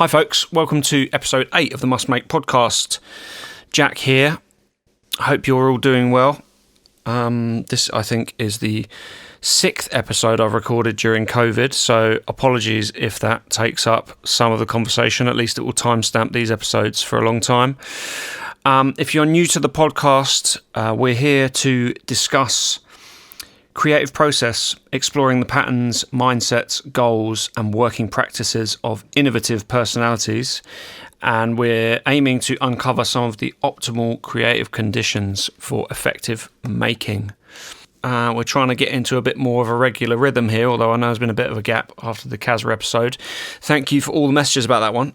Hi folks, welcome to episode 8 of the Must Make podcast. Jack here. I hope you're all doing well. This, I think, is the 6th episode I've recorded during COVID, so apologies if that takes up some of the conversation. At least it will timestamp these episodes for a long time. If you're new to the podcast, we're here to discuss creative process, exploring the patterns, mindsets, goals, and working practices of innovative personalities. And we're aiming to uncover some of the optimal creative conditions for effective making. We're trying to get into a bit more of a regular rhythm here, although I know there's been a bit of a gap after the Kazra episode. Thank you for all the messages about that one.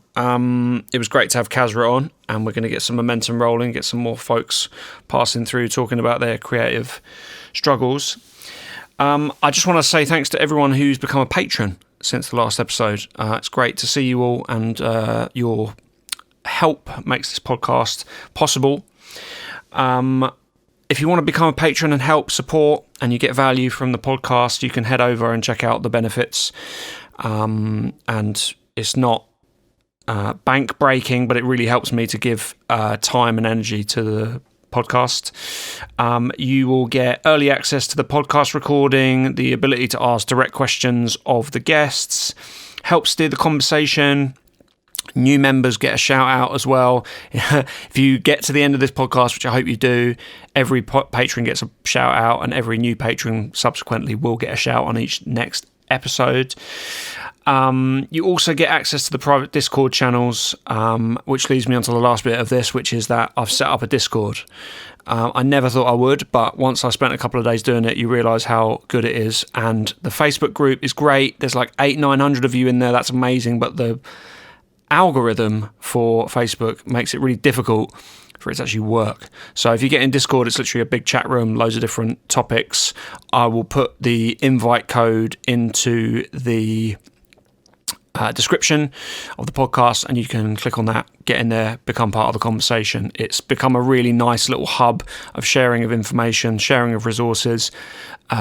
It was great to have Kazra on, and we're going to get some momentum rolling, get some more folks passing through, talking about their creative struggles. I just want to say thanks to everyone who's become a patron since the last episode. It's great to see you all, and your help makes this podcast possible. If you want to become a patron and help support, and you get value from the podcast, you can head over and check out the benefits. And it's not bank breaking, but it really helps me to give time and energy to the podcast. You will get early access to the podcast recording, the ability to ask direct questions of the guests, help steer the conversation. New members get a shout out as well. If you get to the end of this podcast, which I hope you do, every patron gets a shout out, and every new patron subsequently will get a shout on each next episode. You also get access to the private Discord channels, which leads me on to the last bit of this, which is that I've set up a Discord. I never thought I would, but once I spent a couple of days doing it, you realise how good it is. And the Facebook group is great. There's like 800-900 of you in there. That's amazing. But the algorithm for Facebook makes it really difficult for it to actually work. So if you get in Discord, it's literally a big chat room, loads of different topics. I will put the invite code into the description of the podcast, and you can click on that, get in there, become part of the conversation. It's become a really nice little hub of sharing of information, sharing of resources,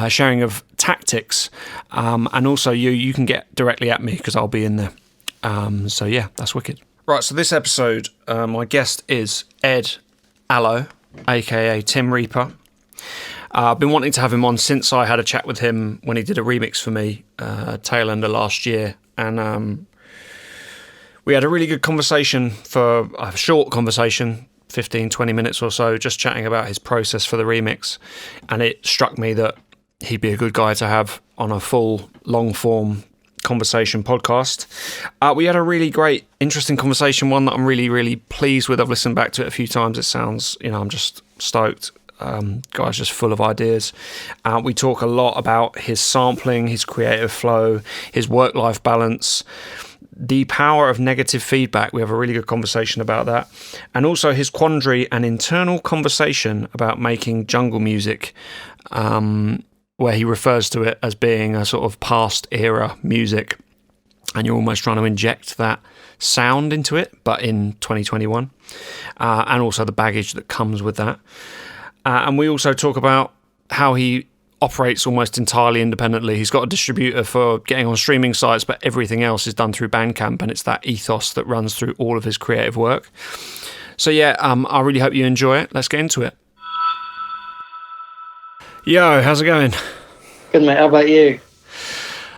sharing of tactics, and also you can get directly at me because I'll be in there. So yeah, that's wicked. Right, so this episode, my guest is Ed Alloh, aka Tim Reaper. I've been wanting to have him on since I had a chat with him when he did a remix for me, tail end of last year. And we had a really good conversation, for a short conversation, 15-20 minutes or so, just chatting about his process for the remix. And it struck me that he'd be a good guy to have on a full, long-form conversation podcast. We had a really great, interesting conversation, one that I'm really, really pleased with. I've listened back to it a few times. It sounds, I'm just stoked. Guy's just full of ideas. We talk a lot about his sampling, his creative flow, his work-life balance, the power of negative feedback. We have a really good conversation about that. And also his quandary and internal conversation about making jungle music, where he refers to it as being a sort of past era music, and you're almost trying to inject that sound into it, but in 2021, and also the baggage that comes with that. And we also talk about how he operates almost entirely independently. He's got a distributor for getting on streaming sites, but everything else is done through Bandcamp, and it's that ethos that runs through all of his creative work. So yeah, I really hope you enjoy it. Let's get into it. Yo, how's it going? Good, mate. How about you?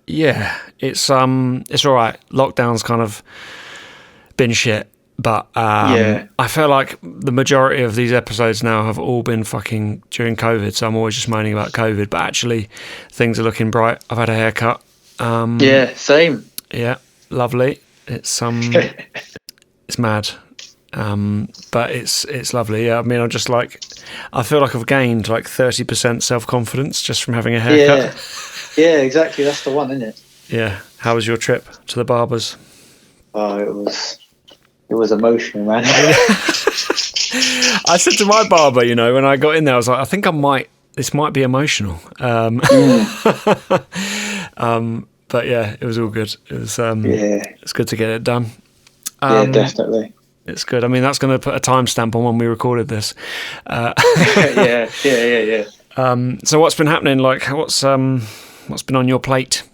Yeah, it's all right. Lockdown's kind of been shit. But I feel like the majority of these episodes now have all been fucking during COVID, so I'm always just moaning about COVID, but actually things are looking bright. I've had a haircut. Yeah, same. Yeah, lovely. It's it's mad. But it's lovely. Yeah, I mean, I feel like I've gained like 30% self-confidence just from having a haircut. Yeah, exactly. That's the one, isn't it? Yeah. How was your trip to the barber's? Oh, it was emotional, man. I said to my barber, when I got in there, I was like, I think this might be emotional. But yeah, it was all good. It was, it's good to get it done. Yeah, definitely. It's good. I mean, that's going to put a timestamp on when we recorded this. Yeah. So what's been happening? Like, what's been on your plate?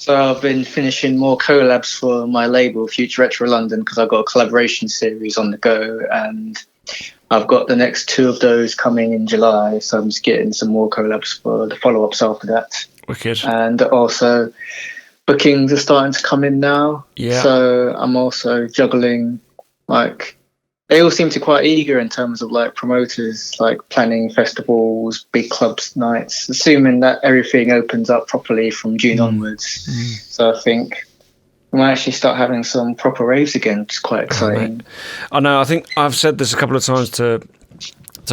So I've been finishing more collabs for my label, Future Retro London, because I've got a collaboration series on the go, and I've got the next 2 of those coming in July. So I'm just getting some more collabs for the follow-ups after that. Wicked. And also bookings are starting to come in now. Yeah. So I'm also juggling, like, they all seem to be quite eager in terms of like promoters, like planning festivals, big clubs nights, assuming that everything opens up properly from June onwards. So I think we might actually start having some proper raves again, which is quite exciting. I know. I think I've said this a couple of times to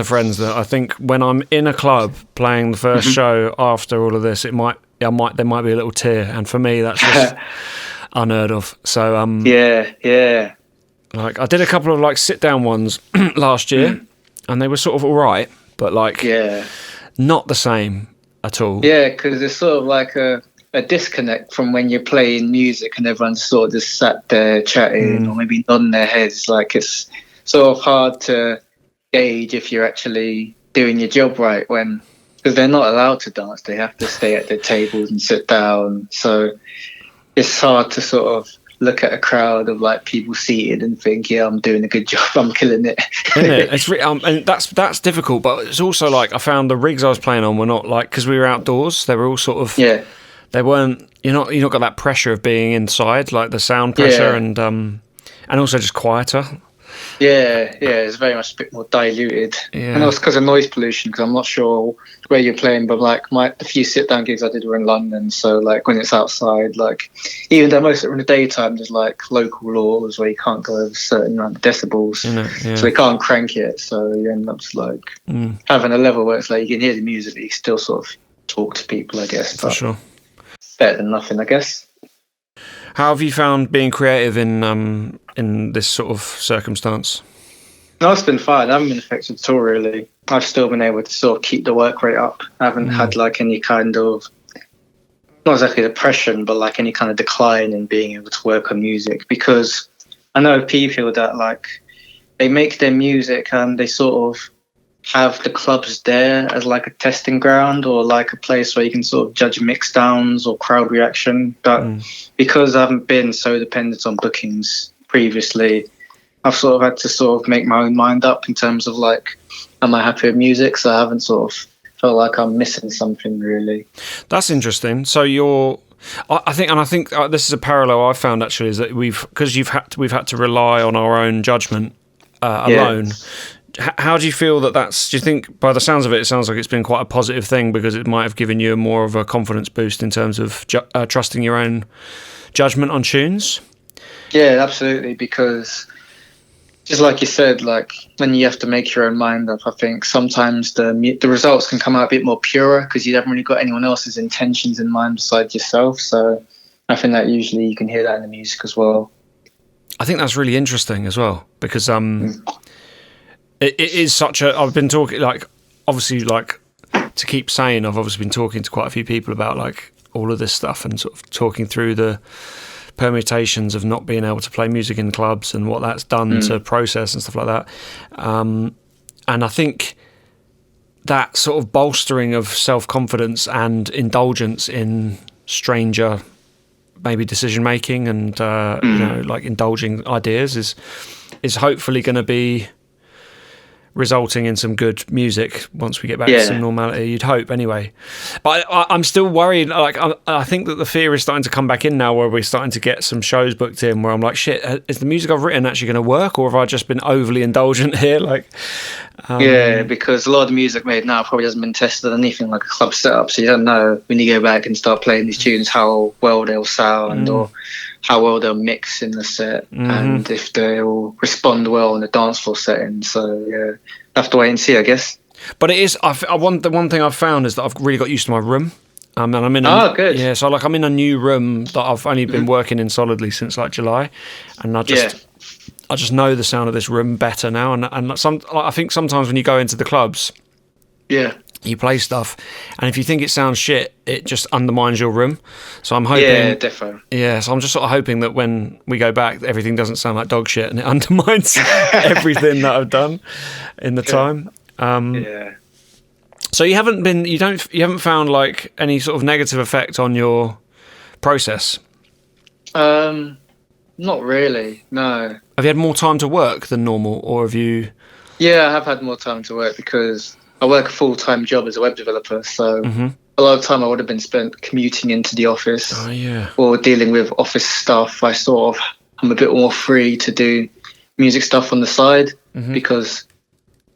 friends that I think when I'm in a club playing the first show after all of this, there might be a little tear, and for me that's just unheard of. So yeah. Like I did a couple of like sit down ones last year, and they were sort of all right, but like not the same at all. Yeah, because it's sort of like a disconnect from when you're playing music and everyone's sort of just sat there chatting or maybe nodding their heads. Like it's sort of hard to gauge if you're actually doing your job right because they're not allowed to dance. They have to stay at their tables and sit down. So it's hard to sort of look at a crowd of like people seated and think, yeah, I'm doing a good job, I'm killing it. Isn't it? It's and that's difficult, but it's also like I found the rigs I was playing on were not like, because we were outdoors, they were all sort of they weren't, you're not got that pressure of being inside, like the sound pressure and also just quieter. Yeah, it's very much a bit more diluted. Yeah. And also because of noise pollution, because I'm not sure where you're playing, but like the few sit-down gigs I did were in London, so like when it's outside, like even though most of it in the daytime, there's like local laws where you can't go over a certain amount of decibels, so they can't crank it, so you end up just like having a level where it's like you can hear the music, but you still sort of talk to people, I guess. For sure. Better than nothing, I guess. How have you found being creative in this sort of circumstance? No, it's been fine. I haven't been affected at all, really. I've still been able to sort of keep the work rate up. I haven't had like any kind of, not exactly depression, but like any kind of decline in being able to work on music, because I know people that like they make their music and they sort of have the clubs there as like a testing ground or like a place where you can sort of judge mix downs or crowd reaction. But because I haven't been so dependent on bookings previously, I've sort of had to sort of make my own mind up in terms of like, am I happy with music? So I haven't sort of felt like I'm missing something really. That's interesting. So I think this is a parallel I found actually, is that we've had to rely on our own judgment alone. How do you feel that's, do you think, by the sounds of it, it sounds like it's been quite a positive thing because it might have given you more of a confidence boost in terms of trusting your own judgment on tunes? Yeah, absolutely, because just like you said, like when you have to make your own mind up, I think sometimes the results can come out a bit more purer because you haven't really got anyone else's intentions in mind besides yourself. So I think that usually you can hear that in the music as well. I think that's really interesting as well because it is such a, I've been talking, like, obviously, like, to keep saying, I've obviously been talking to quite a few people about, like, all of this stuff and sort of talking through the permutations of not being able to play music in clubs and what that's done to process and stuff like that. And I think that sort of bolstering of self-confidence and indulgence in stranger, maybe decision-making and, you know, like, indulging ideas is hopefully going to be resulting in some good music once we get back to some normality, you'd hope anyway. But I'm still worried, like I think that the fear is starting to come back in now where we're starting to get some shows booked in where I'm like, shit, is the music I've written actually going to work, or have I just been overly indulgent here? Like because a lot of the music made now probably hasn't been tested on anything like a club setup, so you don't know when you go back and start playing these tunes how well they'll sound or how well they'll mix in the set and if they'll respond well in the dance floor setting. So yeah, have to wait and see, I guess. But it is, the one thing I've found is that I've really got used to my room. And I'm in good. Yeah, so like I'm in a new room that I've only been working in solidly since like July, and I just know the sound of this room better now. And I think sometimes when you go into the clubs, you play stuff, and if you think it sounds shit, it just undermines your room. So I'm hoping, definitely. Yeah, so I'm just sort of hoping that when we go back, everything doesn't sound like dog shit, and it undermines everything that I've done in the time. So you haven't found like any sort of negative effect on your process? Not really, no. Have you had more time to work than normal, or have you? Yeah, I have had more time to work because I work a full-time job as a web developer. So a lot of time I would have been spent commuting into the office or dealing with office stuff. I'm a bit more free to do music stuff on the side because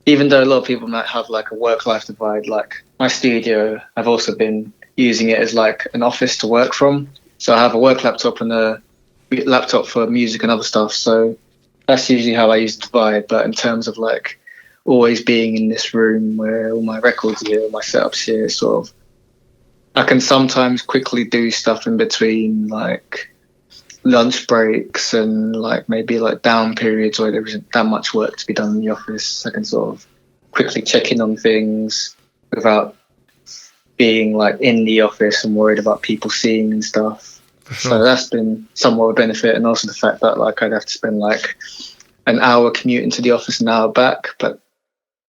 even though a lot of people might have like a work-life divide, like my studio, I've also been using it as like an office to work from. So I have a work laptop and a laptop for music and other stuff. So that's usually how I use Divide. But in terms of like always being in this room where all my records are here, all my setups here, sort of, I can sometimes quickly do stuff in between like lunch breaks and like maybe like down periods where there isn't that much work to be done in the office. I can sort of quickly check in on things without being like in the office and worried about people seeing and stuff. Sure. So that's been somewhat of a benefit, and also the fact that like I'd have to spend like an hour commuting to the office, an hour back. But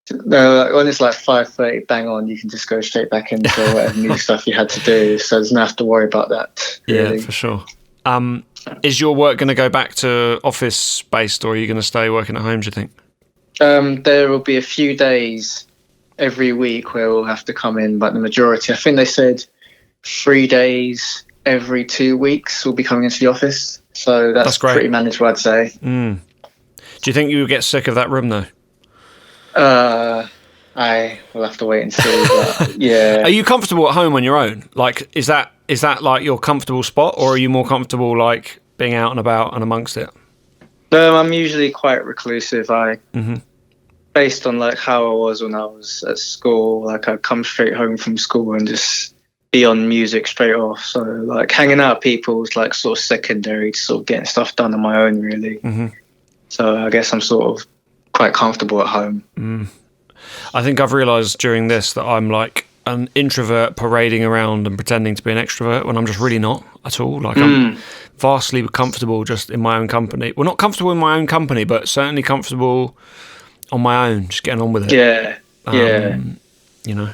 when it's like 5:30 bang on, you can just go straight back into whatever new stuff you had to do. So there's no have to worry about that. Really. Yeah, for sure. Is your work going to go back to office based, or are you going to stay working at home, do you think? There will be a few days every week where we'll have to come in, but the majority, I think they said 3 days every 2 weeks we'll be coming into the office. So that's pretty manageable, I'd say. Do you think you would get sick of that room though? I will have to wait and see. But yeah. Are you comfortable at home on your own? Like, is that like your comfortable spot, or are you more comfortable like being out and about and amongst it? I'm usually quite reclusive. Based on like how I was when I was at school, like I'd come straight home from school and just be on music straight off. So like hanging out with people was like sort of secondary to sort of getting stuff done on my own, really. So I guess I'm sort of quite comfortable at home. I think I've realised during this that I'm like an introvert parading around and pretending to be an extrovert when I'm just really not at all. Like I'm vastly comfortable just in my own company. Well, not comfortable in my own company, but certainly comfortable on my own, just getting on with it. Yeah. You know.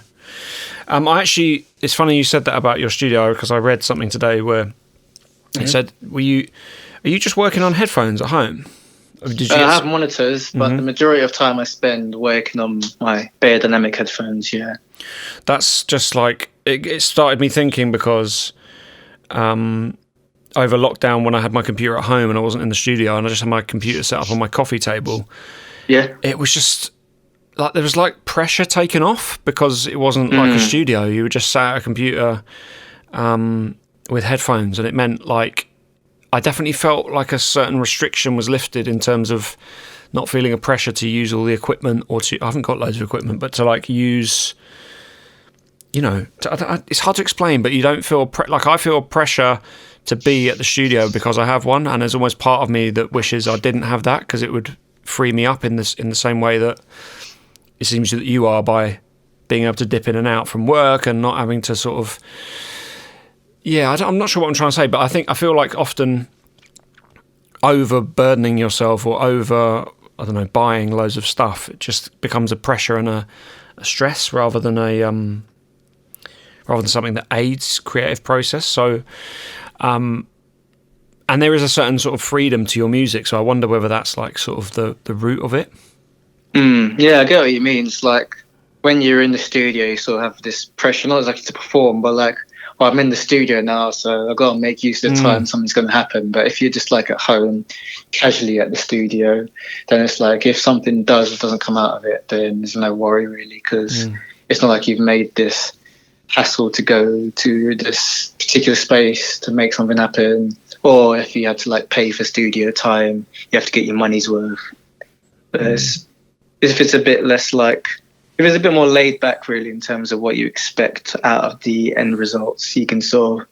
It's funny you said that about your studio, because I read something today where it said, are you just working on headphones at home? I have monitors, but the majority of time I spend working on my Beyerdynamic headphones, yeah. That's just like, it started me thinking because over lockdown when I had my computer at home and I wasn't in the studio and I just had my computer set up on my coffee table, it was just like there was like pressure taken off because it wasn't like a studio. You were just sat at a computer with headphones, and it meant like I definitely felt like a certain restriction was lifted in terms of not feeling a pressure to use all the equipment I haven't got loads of equipment, but to like use, you know, it's hard to explain, but you don't feel like I feel pressure to be at the studio because I have one, and there's almost part of me that wishes I didn't have that because it would free me up in the same way that it seems that you are, by being able to dip in and out from work and not having to sort of, I'm not sure what I'm trying to say, but I feel like often overburdening yourself or buying loads of stuff, it just becomes a pressure and a stress rather than something that aids creative process. So, and there is a certain sort of freedom to your music. So I wonder whether that's like sort of the root of it. Yeah, I get what you mean. It's like when you're in the studio, you sort of have this pressure, not exactly to perform, but like, I'm in the studio now, so I've got to make use of the time something's going to happen. But if you're just like at home, casually at the studio, then it's like if something doesn't come out of it, then there's no worry really, because it's not like you've made this hassle to go to this particular space to make something happen. Or if you had to like pay for studio time, you have to get your money's worth. But if it's a bit less like, if it's a bit more laid back really in terms of what you expect out of the end results, you can sort of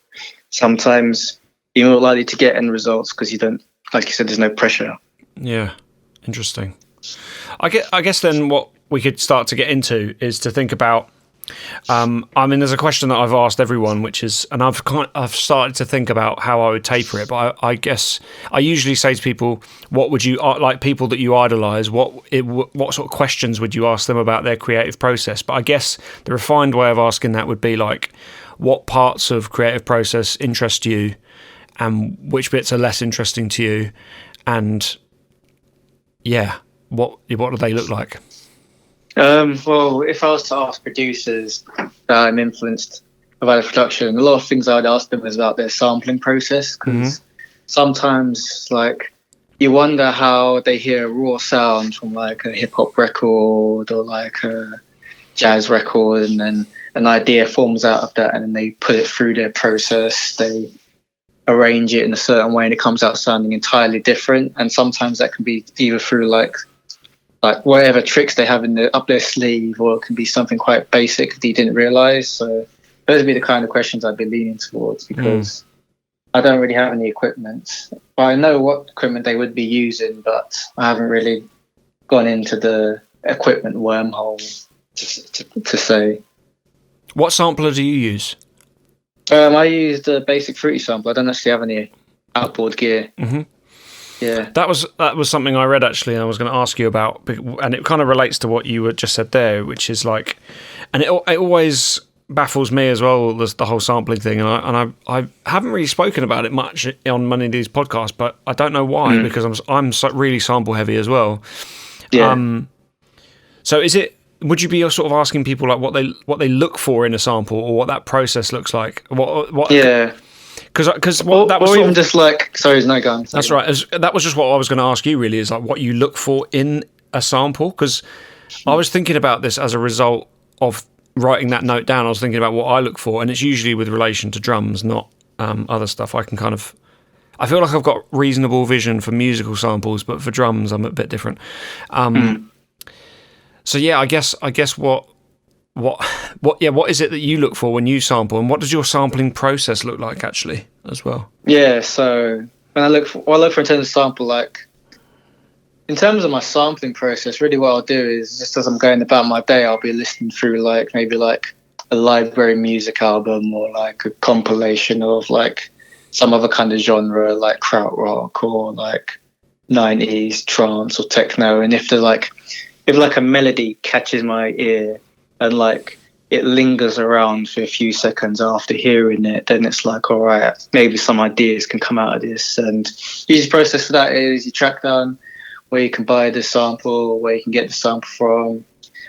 sometimes you're more likely to get end results because you don't, like you said, there's no pressure. Yeah, interesting. I guess then what we could start to get into is to think about, there's a question that I've asked everyone, which is, and I've started to think about how I would taper it, but I guess I usually say to people, what would you, like people that you idolise, what sort of questions would you ask them about their creative process? But I guess the refined way of asking that would be like, what parts of creative process interest you and which bits are less interesting to you, and what do they look like? Well, if I was to ask producers that I'm influenced about production, a lot of things I'd ask them is about their sampling process, because sometimes like you wonder how they hear a raw sound from like a hip hop record or like a jazz record, and then an idea forms out of that, and then they put it through their process, they arrange it in a certain way, and it comes out sounding entirely different. And sometimes that can be either through like whatever tricks they have up their sleeve, or it can be something quite basic that you didn't realize. So those would be the kind of questions I'd be leaning towards, because I don't really have any equipment. But I know what equipment they would be using, but I haven't really gone into the equipment wormhole to say. What sampler do you use? I used a basic Fruity sample. I don't actually have any outboard gear. Mm-hmm. Yeah, that was something I read actually, and I was going to ask you about, and it kind of relates to what you just said there, which is like, and it always baffles me as well, the whole sampling thing, and I haven't really spoken about it much on many of these podcasts, but I don't know why, because I'm really sample heavy as well. Yeah. So would you be sort of asking people like what they look for in a sample, or what that process looks like? What? Yeah. Because that was, or even just like, sorry, no, go on. That's right. That was just what I was going to ask you. Really, is like what you look for in a sample. Because I was thinking about this as a result of writing that note down. I was thinking about what I look for, and it's usually with relation to drums, not other stuff. I feel like I've got reasonable vision for musical samples, but for drums, I'm a bit different. So yeah, I guess what is it that you look for when you sample, and what does your sampling process look like actually as well? Yeah, so when I look for in terms of sample, like in terms of my sampling process, really what I'll do is, just as I'm going about my day, I'll be listening through like maybe like a library music album, or like a compilation of like some other kind of genre, like krautrock or like 90s trance or techno. And if a melody catches my ear and like it lingers around for a few seconds after hearing it, then it's like, all right, maybe some ideas can come out of this. And the easy process for that is you track down where you can buy the sample, where you can get the sample from,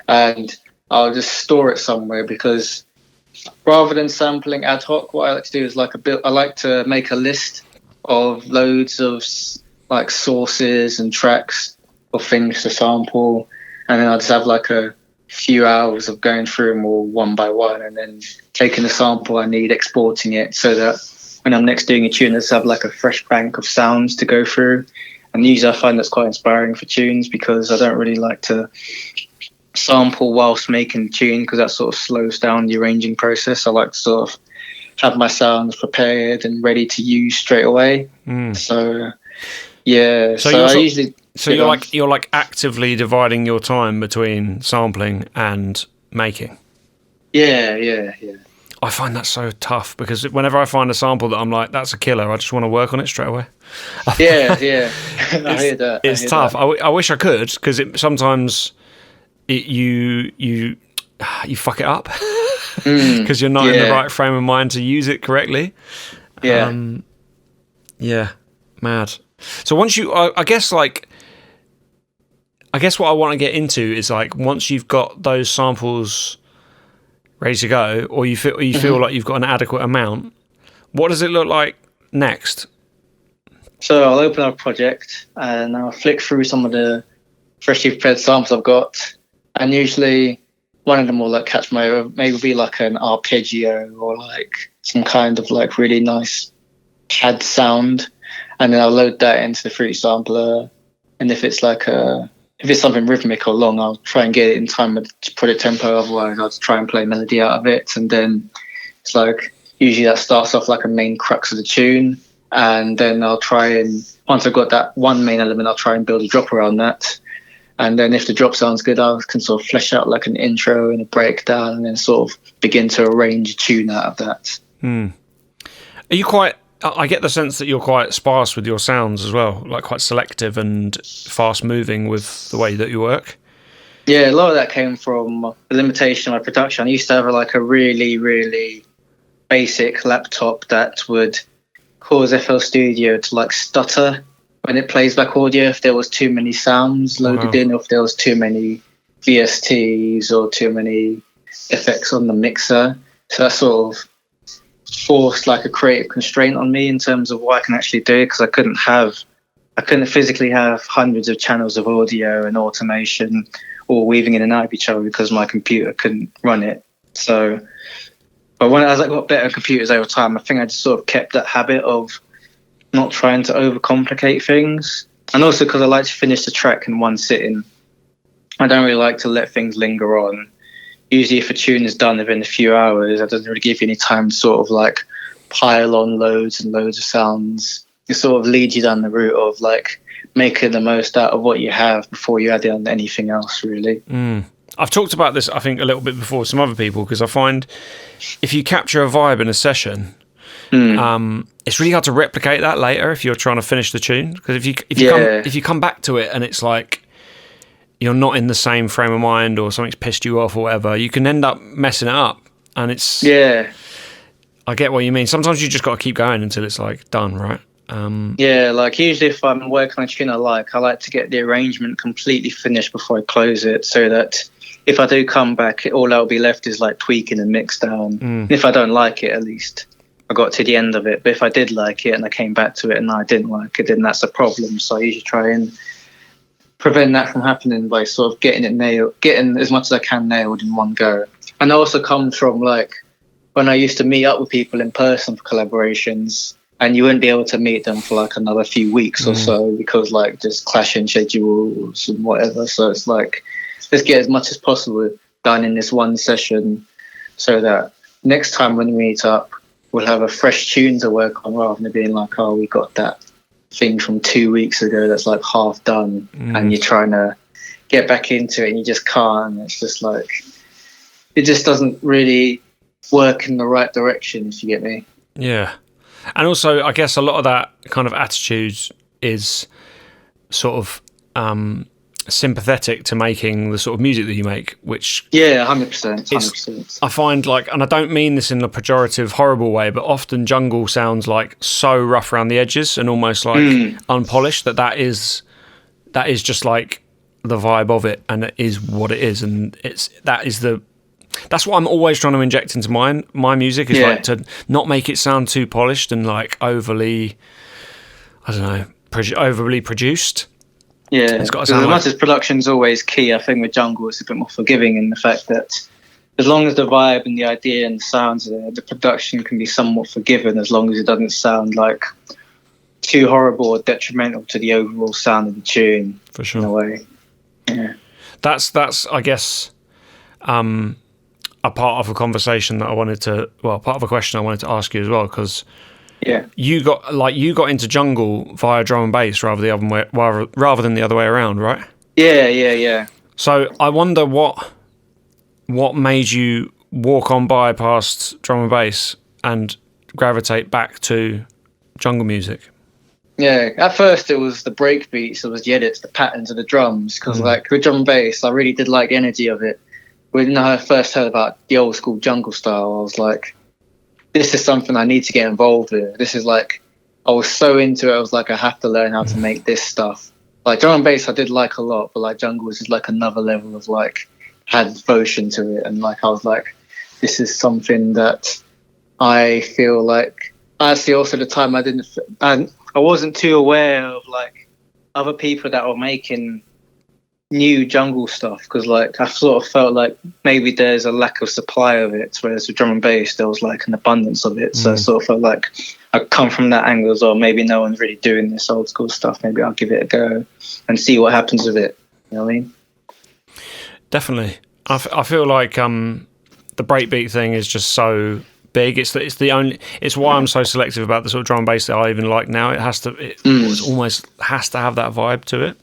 and I'll just store it somewhere, because rather than sampling ad hoc, what I like to do is I like to make a list of loads of like sources and tracks of things to sample, and then I'll just have like a few hours of going through them all one by one, and then taking the sample I need, exporting it, so that when I'm next doing a tune, I just have like a fresh bank of sounds to go through. And usually I find that's quite inspiring for tunes, because I don't really like to sample whilst making the tune, because that sort of slows down the arranging process. I like to sort of have my sounds prepared and ready to use straight away. So yeah, so you're like actively dividing your time between sampling and making. Yeah. I find that so tough, because whenever I find a sample that I'm like, that's a killer, I just want to work on it straight away. Yeah. I hear that. It's tough. I wish I could, because sometimes you fuck it up because you're not in the right frame of mind to use it correctly. Yeah. Mad. So once I guess what I want to get into is like, once you've got those samples ready to go, or you feel like you've got an adequate amount, what does it look like next? So I'll open up a project and I'll flick through some of the freshly prepared samples I've got, and usually one of them will like catch my, maybe be like an arpeggio or like some kind of like really nice pad sound, and then I'll load that into the Fruity sampler. And if it's something rhythmic or long, I'll try and get it in time with project tempo. Otherwise, I'll just try and play melody out of it. And then it's like, usually that starts off like a main crux of the tune. And then I'll try and, once I've got that one main element, I'll try and build a drop around that. And then if the drop sounds good, I can sort of flesh out like an intro and a breakdown, and then sort of begin to arrange a tune out of that. Are you quite, I get the sense that you're quite sparse with your sounds as well, like quite selective and fast moving with the way that you work. Yeah, a lot of that came from the limitation of my production. I used to have like a really, really basic laptop that would cause FL Studio to like stutter when it plays back audio if there was too many sounds loaded in, or if there was too many VSTs or too many effects on the mixer. So that sort of forced like a creative constraint on me in terms of what I can actually do, because I couldn't physically have hundreds of channels of audio and automation all weaving in and out of each other because my computer couldn't run it. So, but as I got better computers over time, I think I just sort of kept that habit of not trying to overcomplicate things. And also because I like to finish the track in one sitting. I don't really like to let things linger on. Usually if a tune is done within a few hours, it doesn't really give you any time to sort of like pile on loads and loads of sounds. It sort of leads you down the route of like making the most out of what you have before you add on anything else, really. I've talked about this, I think, a little bit before with some other people, because I find if you capture a vibe in a session, it's really hard to replicate that later if you're trying to finish the tune. Because if you come back to it and it's like you're not in the same frame of mind or something's pissed you off or whatever, you can end up messing it up. And it's... Yeah. I get what you mean. Sometimes you just got to keep going until it's like done, right? Like usually if I'm working on a tune I like to get the arrangement completely finished before I close it, so that if I do come back, all that'll be left is like tweaking and mix down. And if I don't like it, at least I got to the end of it. But if I did like it and I came back to it and I didn't like it, then that's a problem. So I usually try and prevent that from happening by sort of getting as much as I can nailed in one go. And I also come from like when I used to meet up with people in person for collaborations, and you wouldn't be able to meet them for like another few weeks or so because like just clashing schedules and whatever. So it's like, let's get as much as possible done in this one session so that next time when we meet up, we'll have a fresh tune to work on rather than being like, oh, we got that thing from 2 weeks ago that's like half done and you're trying to get back into it and you just can't. It's just like, it just doesn't really work in the right direction, if you get me. Yeah. And also, I guess a lot of that kind of attitude is sort of sympathetic to making the sort of music that you make, which... Yeah, 100%. I find like, and I don't mean this in a pejorative, horrible way, but often jungle sounds like so rough around the edges and almost like unpolished that is just like the vibe of it, and it is what it is, and that's what I'm always trying to inject into my music is like to not make it sound too polished and like overly, I don't know, overly produced. Yeah, it's got to sound as much as production's always key, I think with jungle it's a bit more forgiving in the fact that as long as the vibe and the idea and the sounds are there, the production can be somewhat forgiven as long as it doesn't sound like too horrible or detrimental to the overall sound of the tune. For sure. In a way. Yeah. That's I guess a part of a conversation that part of a question I wanted to ask you as well, because you got into jungle via drum and bass rather than the other way around, right? Yeah. So I wonder what made you walk on by past drum and bass and gravitate back to jungle music. Yeah, at first it was the break beats, it was the edits, the patterns of the drums, because like with drum and bass I really did like the energy of it. When I first heard about the old school jungle style, I was like, this is something I need to get involved with. This is like, I was so into it, I was like, I have to learn how to make this stuff. Like drum and bass I did like a lot, but like jungle was just like another level of like, had devotion to it. And like, I was like, this is something that I feel like, actually also at the time I wasn't too aware of like other people that were making new jungle stuff, because like I sort of felt like maybe there's a lack of supply of it, whereas with drum and bass there was like an abundance of it. So I sort of felt like I come from that angle as well. Maybe no one's really doing this old school stuff, maybe I'll give it a go and see what happens with it, you know what I mean? Definitely. I feel like the breakbeat thing is just so big. It's why I'm so selective about the sort of drum and bass that I even like now. It almost has to have that vibe to it.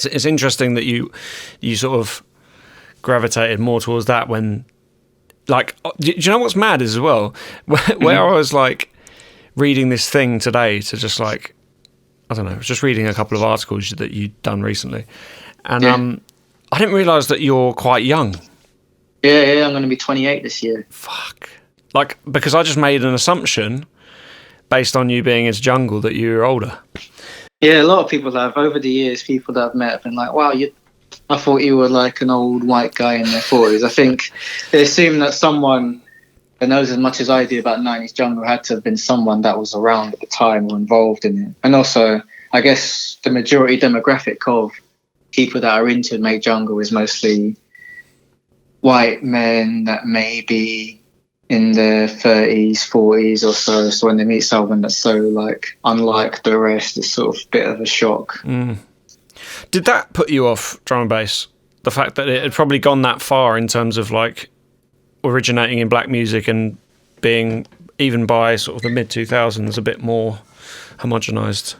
It's interesting that you sort of gravitated more towards that when, like, do you know what's mad is as well? Where I was like reading this thing today to just like, I don't know, I was just reading a couple of articles that you'd done recently, and I didn't realise that you're quite young. Yeah, I'm going to be 28 this year. Fuck. like, because I just made an assumption based on you being into jungle that you were older. Yeah, a lot of people have over the years. People that I've met have been like, "Wow, I thought you were like an old white guy in their 40s." I think they assume that someone that knows as much as I do about 90s jungle had to have been someone that was around at the time or involved in it. And also, I guess the majority demographic of people that are into and make jungle is mostly white men that may be in their 30s, 40s or so. So when they meet someone that's so like unlike the rest, it's sort of a bit of a shock. Did that put you off drum and bass? The fact that it had probably gone that far in terms of like originating in black music and being, even by sort of the mid 2000s, a bit more homogenized.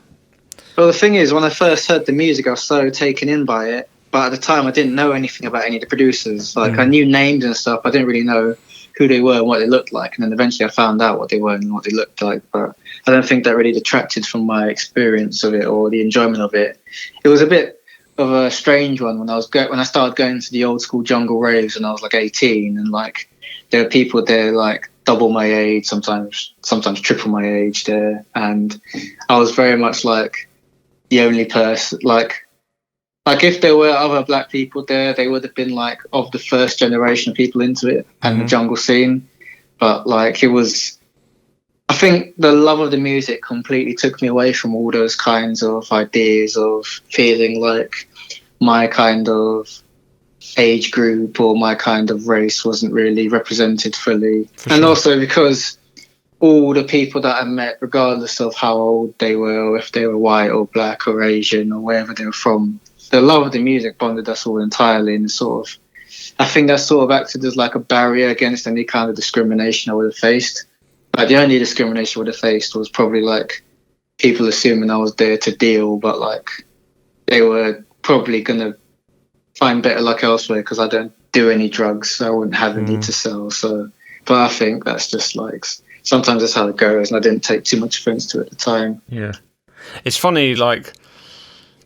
Well, the thing is, when I first heard the music, I was so taken in by it. But at the time, I didn't know anything about any of the producers. Like, I knew names and stuff. I didn't really know who they were and what they looked like. And then eventually I found out what they were and what they looked like. But I don't think that really detracted from my experience of it or the enjoyment of it. It was a bit of a strange one when I started going to the old school jungle raves when I was like 18, and like there were people there like double my age, sometimes triple my age there, and I was very much like the only person like if there were other black people there, they would have been like of the first generation of people into it and the jungle scene. But like it was, I think the love of the music completely took me away from all those kinds of ideas of feeling like my kind of age group or my kind of race wasn't really represented fully. And also because all the people that I met, regardless of how old they were, or if they were white or black or Asian or wherever they were from, the love of the music bonded us all entirely, and sort of, I think that sort of acted as like a barrier against any kind of discrimination I would have faced. Like the only discrimination I would have faced was probably like people assuming I was there to deal, but like they were probably gonna find better luck elsewhere because I don't do any drugs, so I wouldn't have any to sell. So, but I think that's just like sometimes that's how it goes, and I didn't take too much offense to it at the time. Yeah, it's funny like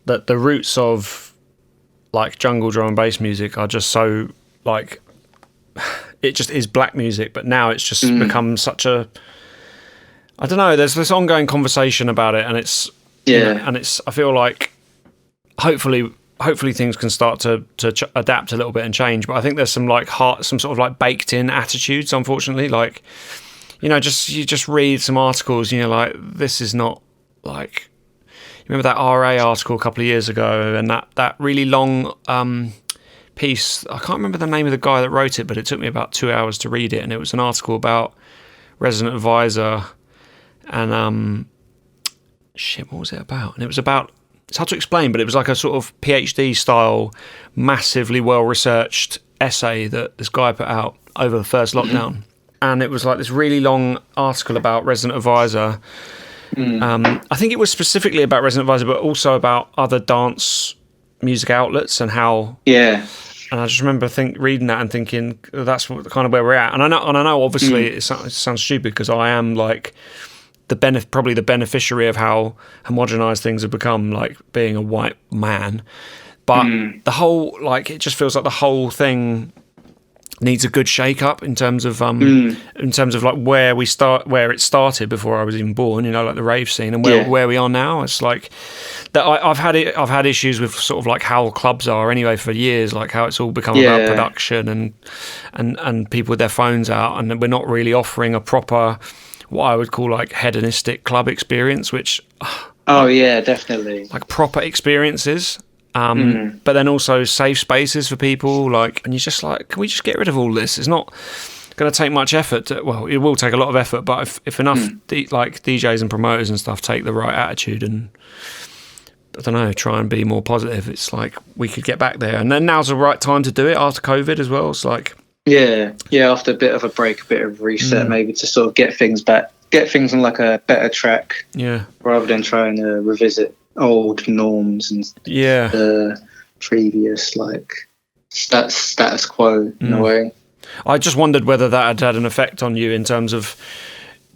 that the roots of like jungle drum and bass music are just so like it just is black music, but now it's just become such a, I don't know, there's this ongoing conversation about it, and it's and it's, I feel like hopefully things can start to adapt a little bit and change, but I think there's some like some sort of like baked in attitudes, unfortunately, like, you know, you just read some articles, you know, like this is not like, remember that RA article a couple of years ago, and that really long piece, I can't remember the name of the guy that wrote it, but it took me about 2 hours to read it, and it was an article about Resident Advisor and what was it about? And it was about, it's hard to explain, but it was like a sort of PhD style, massively well researched essay that this guy put out over the first lockdown, and it was like this really long article about Resident Advisor. I think it was specifically about Resident Advisor, but also about other dance music outlets and how. Yeah. And I just remember reading that and thinking that's kind of where we're at. And I know, obviously, it sounds stupid because I am like probably the beneficiary of how homogenized things have become, like being a white man. But the whole, like, it just feels like the whole thing needs a good shake up in terms of like where it started before I was even born, you know, like the rave scene, and where we are now. It's like that I've had issues with sort of like how clubs are anyway for years, like how it's all become about production and people with their phones out, and we're not really offering a proper, what I would call like hedonistic club experience, which definitely like proper experiences. But then also safe spaces for people, like, and you're just like, can we just get rid of all this? It's not going to take much effort. It will take a lot of effort, but if enough like DJs and promoters and stuff take the right attitude and, I don't know, try and be more positive, it's like we could get back there. And then now's the right time to do it after COVID as well. It's like after a bit of a break, a bit of reset, maybe to sort of get things on like a better track, rather than trying to revisit old norms and the previous like status quo in a way. I just wondered whether that had an effect on you in terms of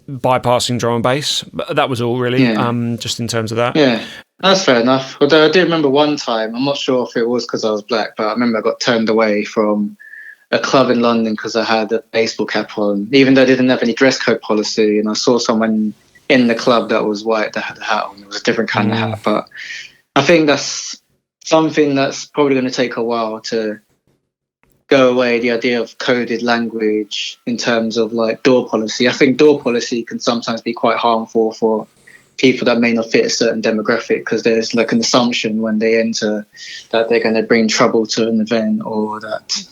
bypassing drum and bass, but that was all really. Just in terms of that. Yeah, that's fair enough. Although I do remember one time, I'm not sure if it was because I was black, but I remember I got turned away from a club in London because I had a baseball cap on, even though they didn't have any dress code policy. And I saw someone in the club that was white that had a hat on. It was a different kind of hat. But I think that's something that's probably going to take a while to go away, the idea of coded language in terms of like door policy. I think door policy can sometimes be quite harmful for people that may not fit a certain demographic, because there's like an assumption when they enter that they're going to bring trouble to an event, or that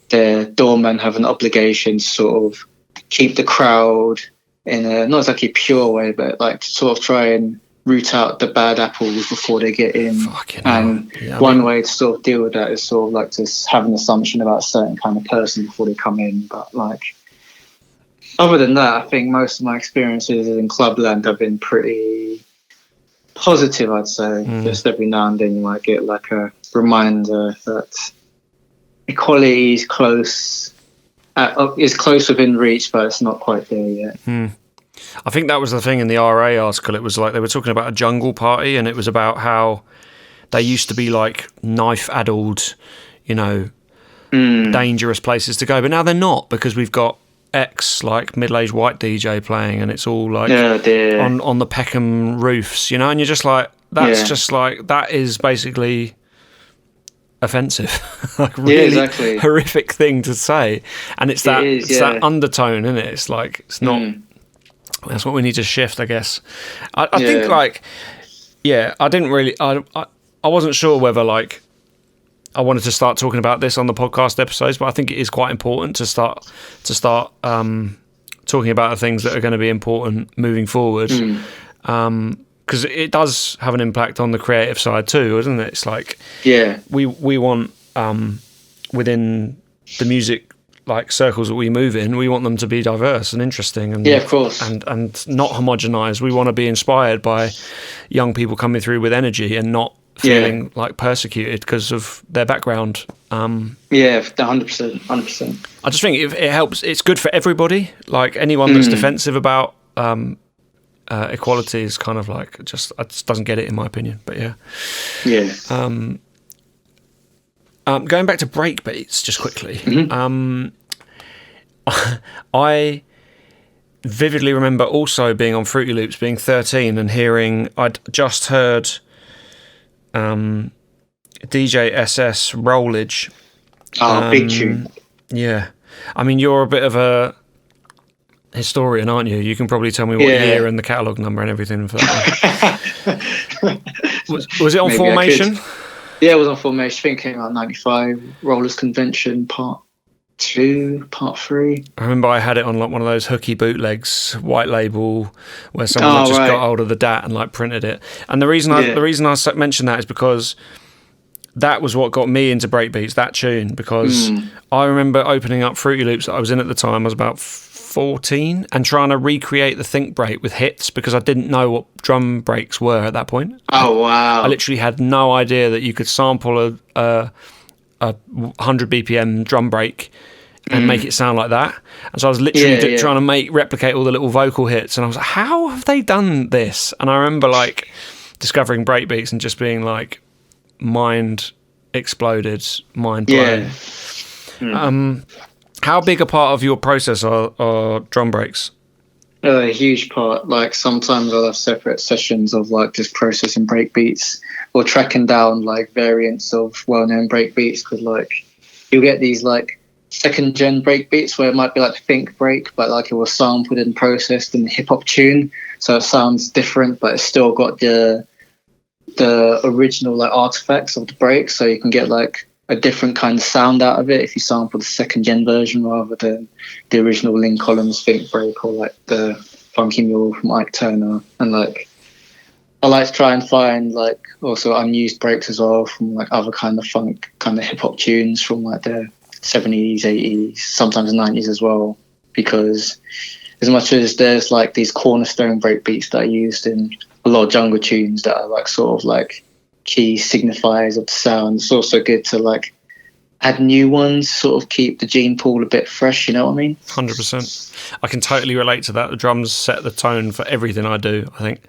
their doormen have an obligation to sort of keep the crowd in a not exactly pure way, but like to sort of try and root out the bad apples before they get in. One way to sort of deal with that is sort of like to have an assumption about a certain kind of person before they come in. But like, other than that, I think most of my experiences in clubland have been pretty positive, I'd say. Just every now and then you might get like a reminder that equality is close within reach, but it's not quite there yet. I think that was the thing in the RA article. It was like they were talking about a jungle party, and it was about how they used to be like knife-addled, dangerous places to go, but now they're not, because we've got X like middle-aged white DJ playing, and it's all like on the Peckham roofs, and you're just like, that's just like, that is basically offensive. Like really horrific thing to say, and it's that undertone, isn't it? It's like, it's not. That's what we need to shift, I guess. I think like, I didn't really, I wasn't sure whether like I wanted to start talking about this on the podcast episodes, but I think it is quite important to start talking about the things that are going to be important moving forward. Because it does have an impact on the creative side too, doesn't it? It's like, we want within the music like circles that we move in, we want them to be diverse and interesting, and of course, and not homogenized. We want to be inspired by young people coming through with energy and not feeling like persecuted because of their background. 100%. I just think it helps. It's good for everybody. Like anyone that's defensive about equality is kind of like just doesn't get it, in my opinion. But going back to breakbeats just quickly. I vividly remember also being on Fruity Loops, being 13, and I'd just heard DJ SS Rollage. Big tune. Yeah. I mean, you're a bit of a historian, aren't you? You can probably tell me what year and the catalogue number and everything for that one. was it on Formation? Yeah, it was on Formation. I think it came out 95. Rollers Convention Part 2, Part 3. I remember I had it on like one of those hooky bootlegs, white label, where someone just got hold of the DAT and like printed it. And the reason I mentioned that is because that was what got me into breakbeats, that tune, because I remember opening up Fruity Loops that I was in at the time. I was about 14 and trying to recreate the think break with hits, because I didn't know what drum breaks were at that point. Oh wow. I literally had no idea that you could sample a 100 BPM drum break and make it sound like that. And so I was literally trying to replicate all the little vocal hits, and I was like, how have they done this? And I remember like discovering breakbeats and just being like mind exploded, mind blown. How big a part of your process are drum breaks? A huge part. Like sometimes I'll have separate sessions of like just processing breakbeats or tracking down like variants of well-known breakbeats, because like you'll get these like second gen breakbeats where it might be like the think break, but like it was sampled and processed in a hip hop tune, so it sounds different, but it's still got the original like artifacts of the break, so you can get like a different kind of sound out of it if you sample the second gen version rather than the original Lynn Collins think break, or like the Funky Mule from Ike Turner. And like I like to try and find like also unused breaks as well from like other kind of funk kind of hip hop tunes from like the 70s, 80s, sometimes 90s as well, because as much as there's like these cornerstone breakbeats that are used in a lot of jungle tunes that are like sort of like key signifiers of the sound, it's also good to like add new ones, sort of keep the gene pool a bit fresh, you know what I mean? 100%. I can totally relate to that. The drums set the tone for everything I do, I think.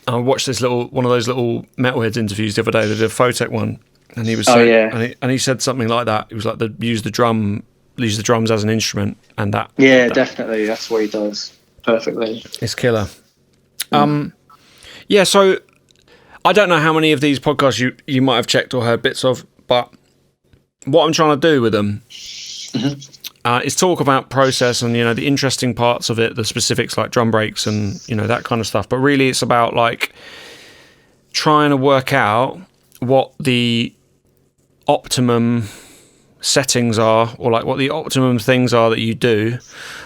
I watched one of those little Metalheads interviews the other day. They did a Photech one, And he was Oh, saying, yeah. and he said something like that. He was like, use the drums as an instrument, and that. Yeah, definitely. That's what he does perfectly. It's killer. Yeah. So I don't know how many of these podcasts you might have checked or heard bits of, but what I'm trying to do with them is talk about process and, the interesting parts of it, the specifics like drum breaks and, that kind of stuff. But really it's about like trying to work out what the optimum settings are, or like what the optimum things are that you do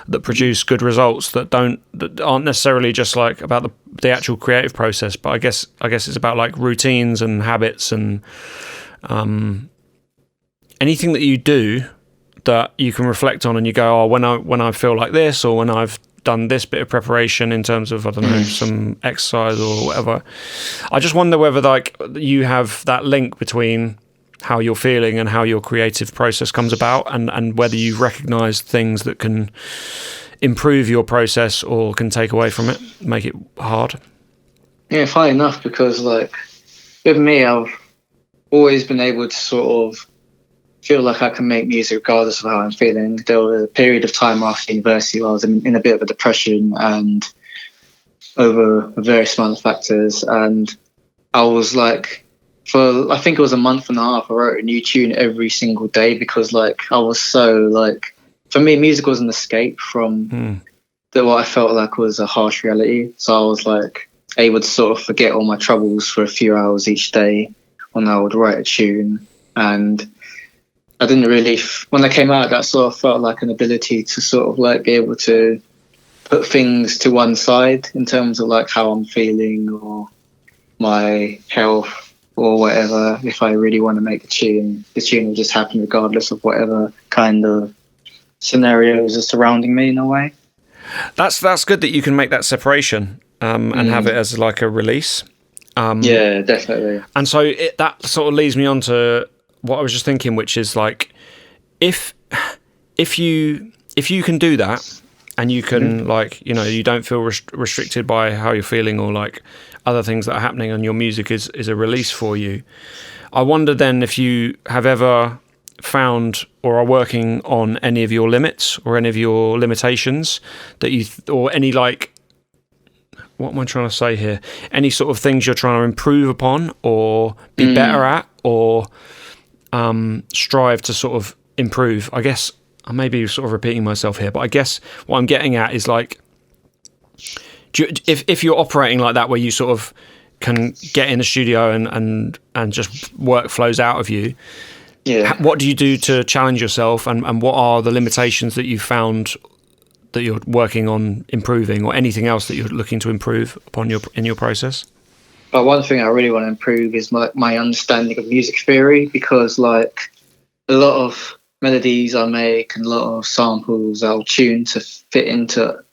that produce good results, that aren't necessarily just like about the actual creative process, but I guess it's about like routines and habits and anything that you do that you can reflect on and you go, oh, when I feel like this, or when I've done this bit of preparation in terms of, I don't know, some exercise or whatever. I just wonder whether like you have that link between how you're feeling and how your creative process comes about, and whether you've recognized things that can improve your process or can take away from it, make it hard. Yeah, funny enough, because like with me, I've always been able to sort of feel like I can make music regardless of how I'm feeling. There was a period of time after university where I was in a bit of a depression and over various amount of factors, and I was like, for I think it was a month and a half, I wrote a new tune every single day, because like I was so like, for me, music was an escape from what I felt like was a harsh reality. So I was like able to sort of forget all my troubles for a few hours each day when I would write a tune. And I didn't really, when I came out, that sort of felt like an ability to sort of like be able to put things to one side in terms of like how I'm feeling or my health or whatever. If I really want to make a tune, the tune will just happen regardless of whatever kind of scenarios are surrounding me in a way. That's good that you can make that separation and have it as like a release. Yeah, definitely. And so that sort of leads me on to what I was just thinking, which is like, if you can do that, and you can like, you don't feel restricted by how you're feeling or like other things that are happening, and your music is a release for you. I wonder then if you have ever found or are working on any of your limits or any of your limitations that or any like, what am I trying to say here? Any sort of things you're trying to improve upon or be better at, or strive to sort of improve. I guess I may be sort of repeating myself here, but I guess what I'm getting at is like, if you're operating like that, where you sort of can get in the studio and just work flows out of you, what do you do to challenge yourself, and what are the limitations that you found that you're working on improving, or anything else that you're looking to improve upon in your process? But one thing I really want to improve is my understanding of music theory, because like a lot of melodies I make and a lot of samples I'll tune to fit into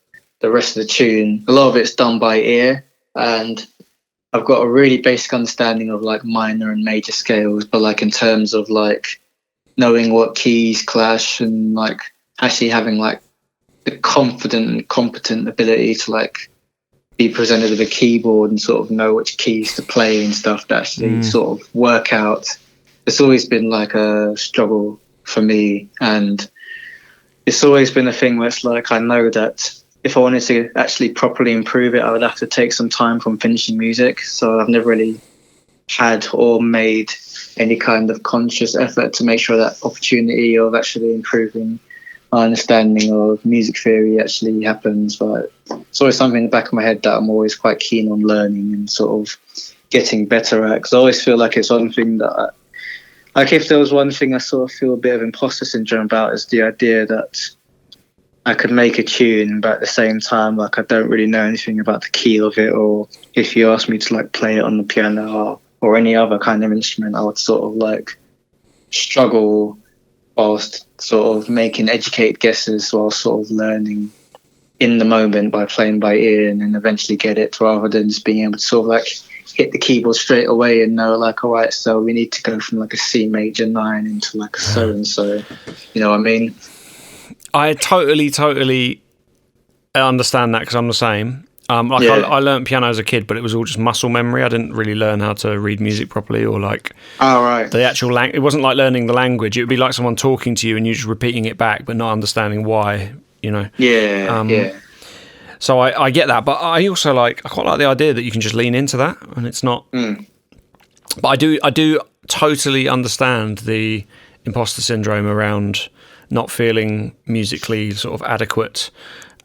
the rest of the tune, a lot of it's done by ear, and I've got a really basic understanding of like minor and major scales, but like in terms of like knowing what keys clash and like actually having like the confident and competent ability to like be presented with a keyboard and sort of know which keys to play and stuff to actually sort of work out. It's always been like a struggle for me, and it's always been a thing where it's like I know that if I wanted to actually properly improve it, I would have to take some time from finishing music. So I've never really had or made any kind of conscious effort to make sure that opportunity of actually improving my understanding of music theory actually happens. But it's always something in the back of my head that I'm always quite keen on learning and sort of getting better at, because I always feel like it's one thing that like if there was one thing I sort of feel a bit of imposter syndrome about, is the idea that I could make a tune, but at the same time, like I don't really know anything about the key of it, or if you ask me to like play it on the piano or any other kind of instrument, I would sort of like struggle whilst sort of making educated guesses while sort of learning in the moment by playing by ear, and then eventually get it, rather than just being able to sort of like hit the keyboard straight away and know like, all right, so we need to go from like a C major 9 into like a so and so. You know what I mean? I totally understand that, because I'm the same. I learned piano as a kid, but it was all just muscle memory. I didn't really learn how to read music properly or like the actual language. It wasn't like learning the language. It would be like someone talking to you and you just repeating it back, but not understanding why. So I get that, but I also I quite like the idea that you can just lean into that, and it's not. But I do totally understand the imposter syndrome around not feeling musically sort of adequate.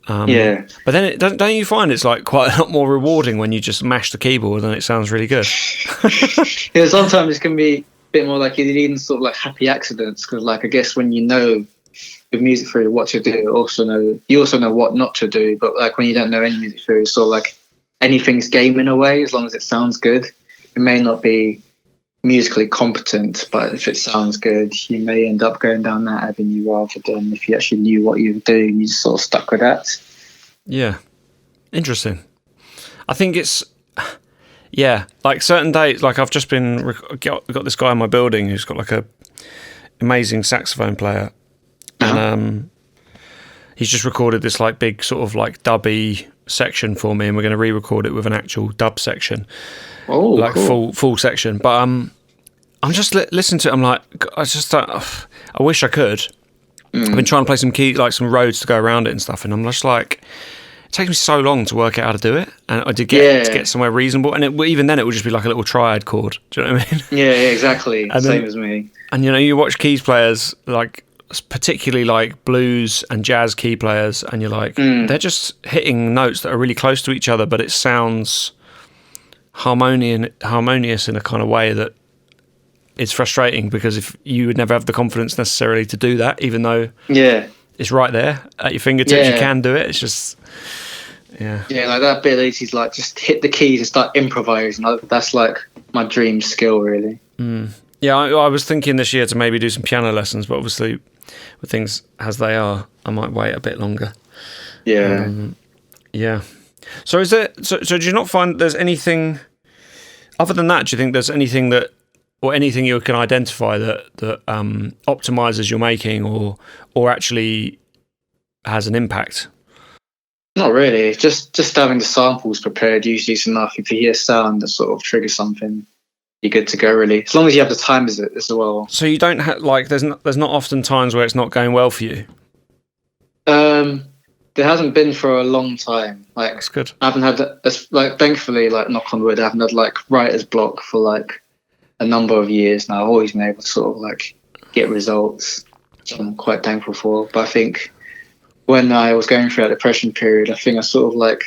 But then don't you find it's like quite a lot more rewarding when you just mash the keyboard and it sounds really good? Sometimes it can be a bit more like you're needing sort of like happy accidents, because like I guess when you know with music theory what to do, you also know what not to do. But like when you don't know any music theory, it's sort of like anything's game in a way, as long as it sounds good. It may not be musically competent, but if it sounds good, you may end up going down that avenue rather than if you actually knew what you were doing, you just sort of stuck with that. Yeah, interesting. I think it's like certain days, like I've just been got this guy in my building who's got like a amazing saxophone player, and he's just recorded this like big sort of like dubby section for me, and we're going to re-record it with an actual dub section. Oh, like cool. full section. But I'm just listening to it. I'm like, I wish I could. I've been trying to play some some Rhodes to go around it and stuff, and I'm just like, it takes me so long to work out how to do it, and I did get somewhere reasonable. And even then, it would just be like a little triad chord. Do you know what I mean? Yeah, exactly. Same as me. And you watch keys players like, particularly like blues and jazz key players, and you're like, they're just hitting notes that are really close to each other, but it sounds harmonious in a kind of way that it's frustrating, because if you would never have the confidence necessarily to do that, even though it's right there at your fingertips, you can do it. It's just like that ability to like just hit the keys and start improvising. That's like my dream skill, really. I was thinking this year to maybe do some piano lessons, but obviously with things as they are, I might wait a bit longer. So do you not find there's anything other than that? Do you think there's anything anything you can identify that optimizes your making or actually has an impact? Not really. Just having the samples prepared usually is enough. If you hear sound that sort of triggers something, you're good to go, really. As long as you have the time as well. So you don't have there's not often times where it's not going well for you. There hasn't been for a long time. Like, that's good. I haven't had thankfully, knock on wood, I haven't had writer's block for a number of years now. I've always been able to sort of get results, which I'm quite thankful for. But I think when I was going through that depression period, I think I sort of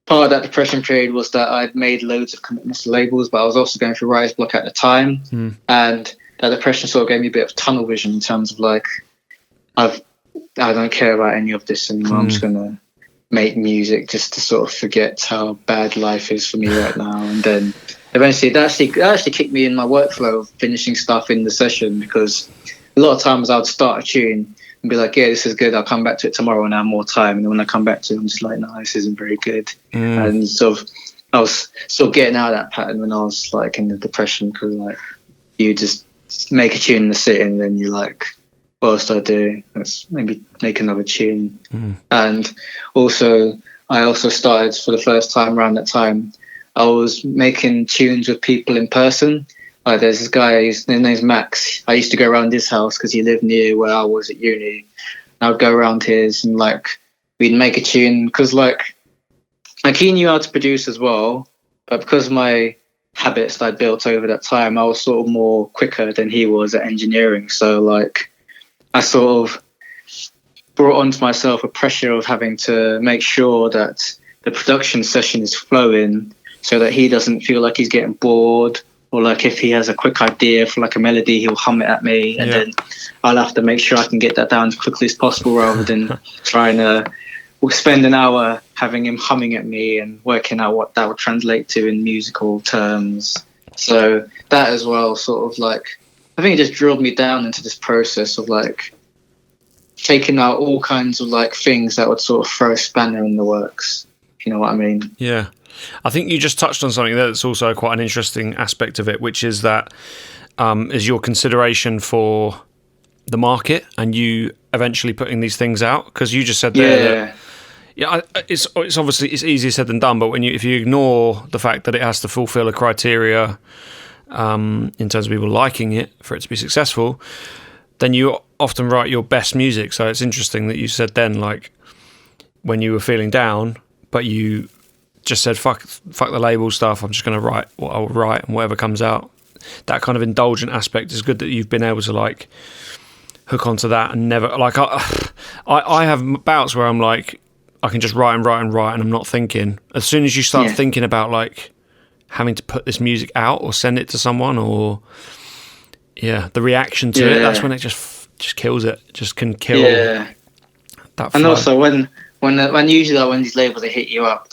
part of that depression period was that I'd made loads of commitments to labels, but I was also going through writer's block at the time. And that depression sort of gave me a bit of tunnel vision in terms of I don't care about any of this anymore. I'm just going to make music just to sort of forget how bad life is for me right now. And then eventually that actually kicked me in my workflow of finishing stuff in the session, because a lot of times I would start a tune and be like, yeah, this is good, I'll come back to it tomorrow when I have more time. And then when I come back to it, I'm just like, no, this isn't very good. And I was sort of getting out of that pattern when I was in the depression, because you just make a tune in the sitting and then you're like, what else do I do? Let's maybe make another tune. And I also started for the first time around that time, I was making tunes with people in person. There's this guy, his name's Max. I used to go around his house because he lived near where I was at uni. I would go around his and we'd make a tune, because he knew how to produce as well, but because of my habits that I built over that time, I was sort of more quicker than he was at engineering. So I sort of brought onto myself a pressure of having to make sure that the production session is flowing so that he doesn't feel like he's getting bored, or if he has a quick idea for a melody, he'll hum it at me, and then I'll have to make sure I can get that down as quickly as possible, rather than trying to spend an hour having him humming at me and working out what that would translate to in musical terms. So that as well sort of I think it just drilled me down into this process of taking out all kinds of things that would sort of throw a spanner in the works, if you know what I mean. Yeah. I think you just touched on something there that's also quite an interesting aspect of it, which is that is your consideration for the market and you eventually putting these things out. Because you just said there that Yeah, it's obviously it's easier said than done, but if you ignore the fact that it has to fulfil a criteria in terms of people liking it for it to be successful, then you often write your best music. So it's interesting that you said then, like, when you were feeling down, but you just said, fuck the label stuff, I'm just going to write what I'll write and whatever comes out. That kind of indulgent aspect is good, that you've been able to, like, hook onto that and never, like, I have bouts where I'm like, I can just write and I'm not thinking. As soon as you start thinking about, like, having to put this music out or send it to someone, or the reaction to it, that's when it just kills it. Just can kill that flow. And also when usually, like, when these labels they hit you up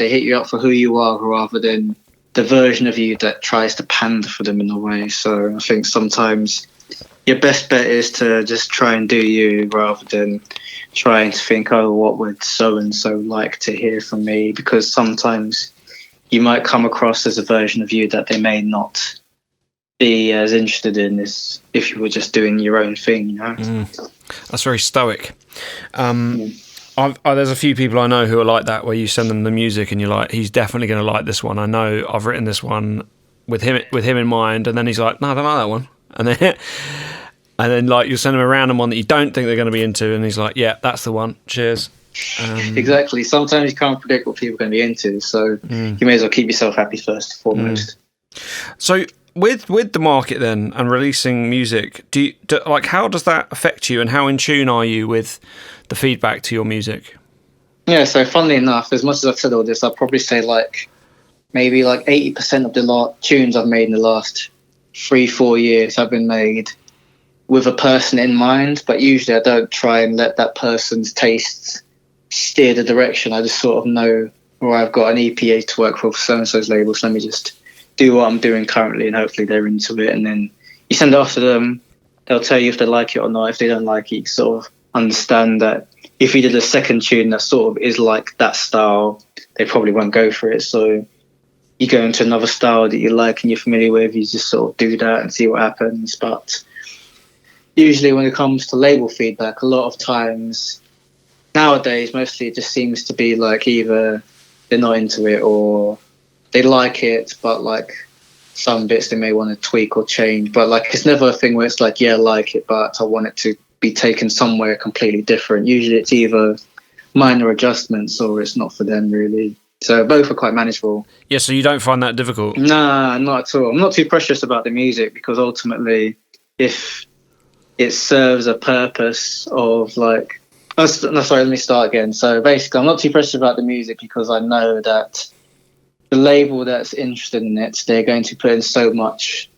for who you are rather than the version of you that tries to pander for them in a way. So I think sometimes your best bet is to just try and do you rather than trying to think, oh, what would so and so like to hear from me? Because sometimes you might come across as a version of you that they may not be as interested in as if you were just doing your own thing, you know? That's very stoic. There's a few people I know who are like that, where you send them the music and you're like, he's definitely going to like this one. I know I've written this one with him in mind, and then he's like, no, I don't like that one. And then like you send him a random one that you don't think they're going to be into, and he's like, yeah, that's the one. Cheers. Exactly. Sometimes you can't predict what people are going to be into, so you may as well keep yourself happy first and foremost. So with the market then and releasing music, like, how does that affect you, and how in tune are you with the feedback to your music? Yeah, so funnily enough, as much as I've said all this, I'll probably say maybe 80% of the tunes I've made in the last 3-4 years have been made with a person in mind, but usually I don't try and let that person's tastes steer the direction. I just sort of know, or I've got an EPA to work for so-and-so's label, so let me just do what I'm doing currently and hopefully they're into it. And then you send it off to them, they'll tell you if they like it or not. If they don't like it, you sort of understand that if you did a second tune that sort of is like that style, they probably won't go for it. So you go into another style that you like and you're familiar with, you just sort of do that and see what happens. But usually when it comes to label feedback, a lot of times nowadays, mostly it just seems to be like either they're not into it or they like it, but like some bits they may want to tweak or change. But like it's never a thing where it's like, yeah, I like it, but I want it to be taken somewhere completely different. Usually it's either minor adjustments or it's not for them really. So both are quite manageable. Yeah, so you don't find that difficult? Nah, not at all. I'm not too precious about the music because ultimately if it serves a purpose of like... No, sorry, let me start again. So basically I'm not too precious about the music because I know that the label that's interested in it, they're going to put in so much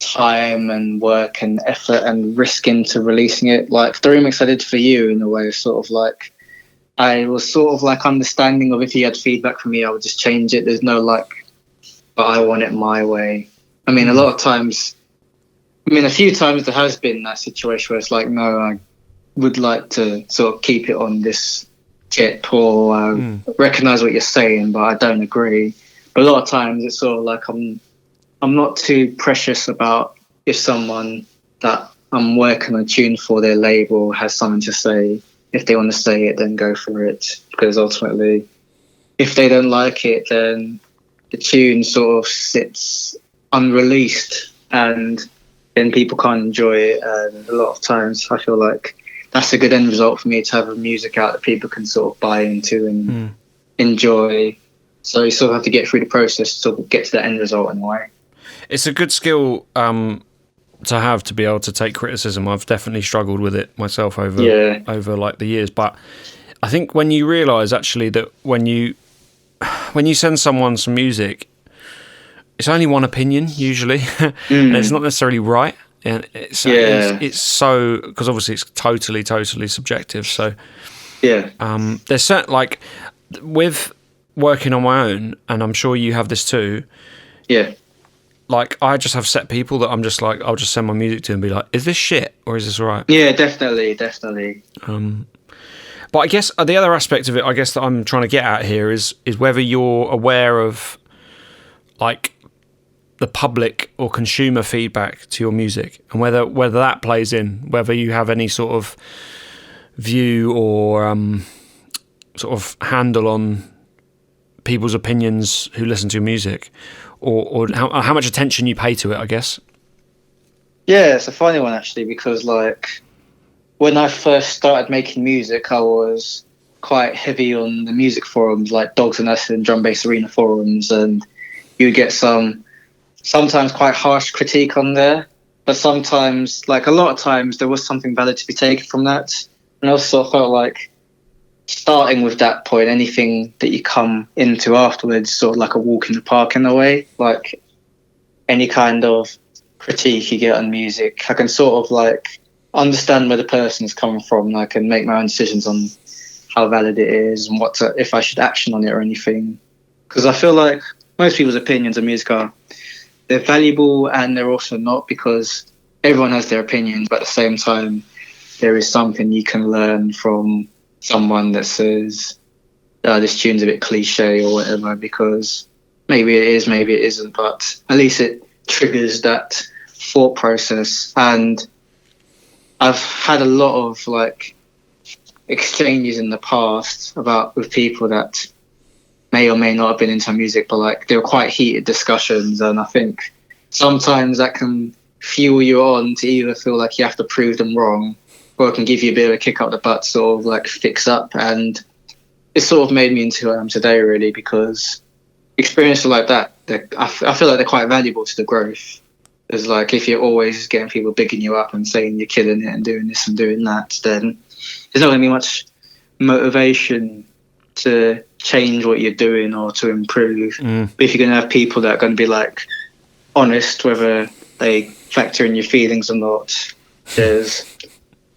time and work and effort and risk into releasing it. Like the remix I did for you, in a way, sort of like I was sort of like understanding of if he had feedback from me, I would just change it. There's no like, but I want it my way. I mean, a lot of times, a few times there has been that situation where it's like, no, I would like to sort of keep it on this tip or recognize what you're saying, but I don't agree. But a lot of times it's sort of like I'm not too precious about if someone that I'm working on a tune for their label has something to say. If they want to say it, then go for it. Because ultimately, if they don't like it, then the tune sort of sits unreleased and then people can't enjoy it. And a lot of times I feel like that's a good end result for me, to have a music out that people can sort of buy into and enjoy. So you sort of have to get through the process to sort of get to that end result in a way. It's a good skill to have, to be able to take criticism. I've definitely struggled with it myself over like the years. But I think when you realise actually that when you send someone some music, it's only one opinion usually, and it's not necessarily right. And it's so, because obviously it's totally subjective. So there's certain, like with working on my own, and I'm sure you have this too. Yeah. Like, I just have set people that I'm just like, I'll just send my music to and be like, is this shit or is this right? Yeah, definitely. But I guess the other aspect of it, I guess, that I'm trying to get at here is whether you're aware of, like, the public or consumer feedback to your music, and whether that plays in, whether you have any sort of view or sort of handle on people's opinions who listen to your music, or how much attention you pay to it, I guess? Yeah, it's a funny one actually, because like when I first started making music, I was quite heavy on the music forums like Dogs and Acid and Drum Bass Arena forums, and you get sometimes quite harsh critique on there, but sometimes, like a lot of times, there was something valid to be taken from that. And I also felt like starting with that point, anything that you come into afterwards, sort of like a walk in the park in a way. Like any kind of critique you get on music, I can sort of like understand where the person's coming from, and I can make my own decisions on how valid it is and if I should action on it or anything. Because I feel like most people's opinions on music they're valuable and they're also not, because everyone has their opinions, but at the same time, there is something you can learn from someone that says, this tune's a bit cliche or whatever, because maybe it is, maybe it isn't, but at least it triggers that thought process. And I've had a lot of like exchanges in the past with people that may or may not have been into music, but like they were quite heated discussions, and I think sometimes that can fuel you on to either feel like you have to prove them wrong, or it can give you a bit of a kick up the butt, sort of like fix up. And it sort of made me into who I am today, really, because experiences like that, I feel like they're quite valuable to the growth. It's like if you're always getting people bigging you up and saying you're killing it and doing this and doing that, then there's not going to be much motivation to change what you're doing or to improve. But if you're going to have people that are going to be like honest, whether they factor in your feelings or not, there's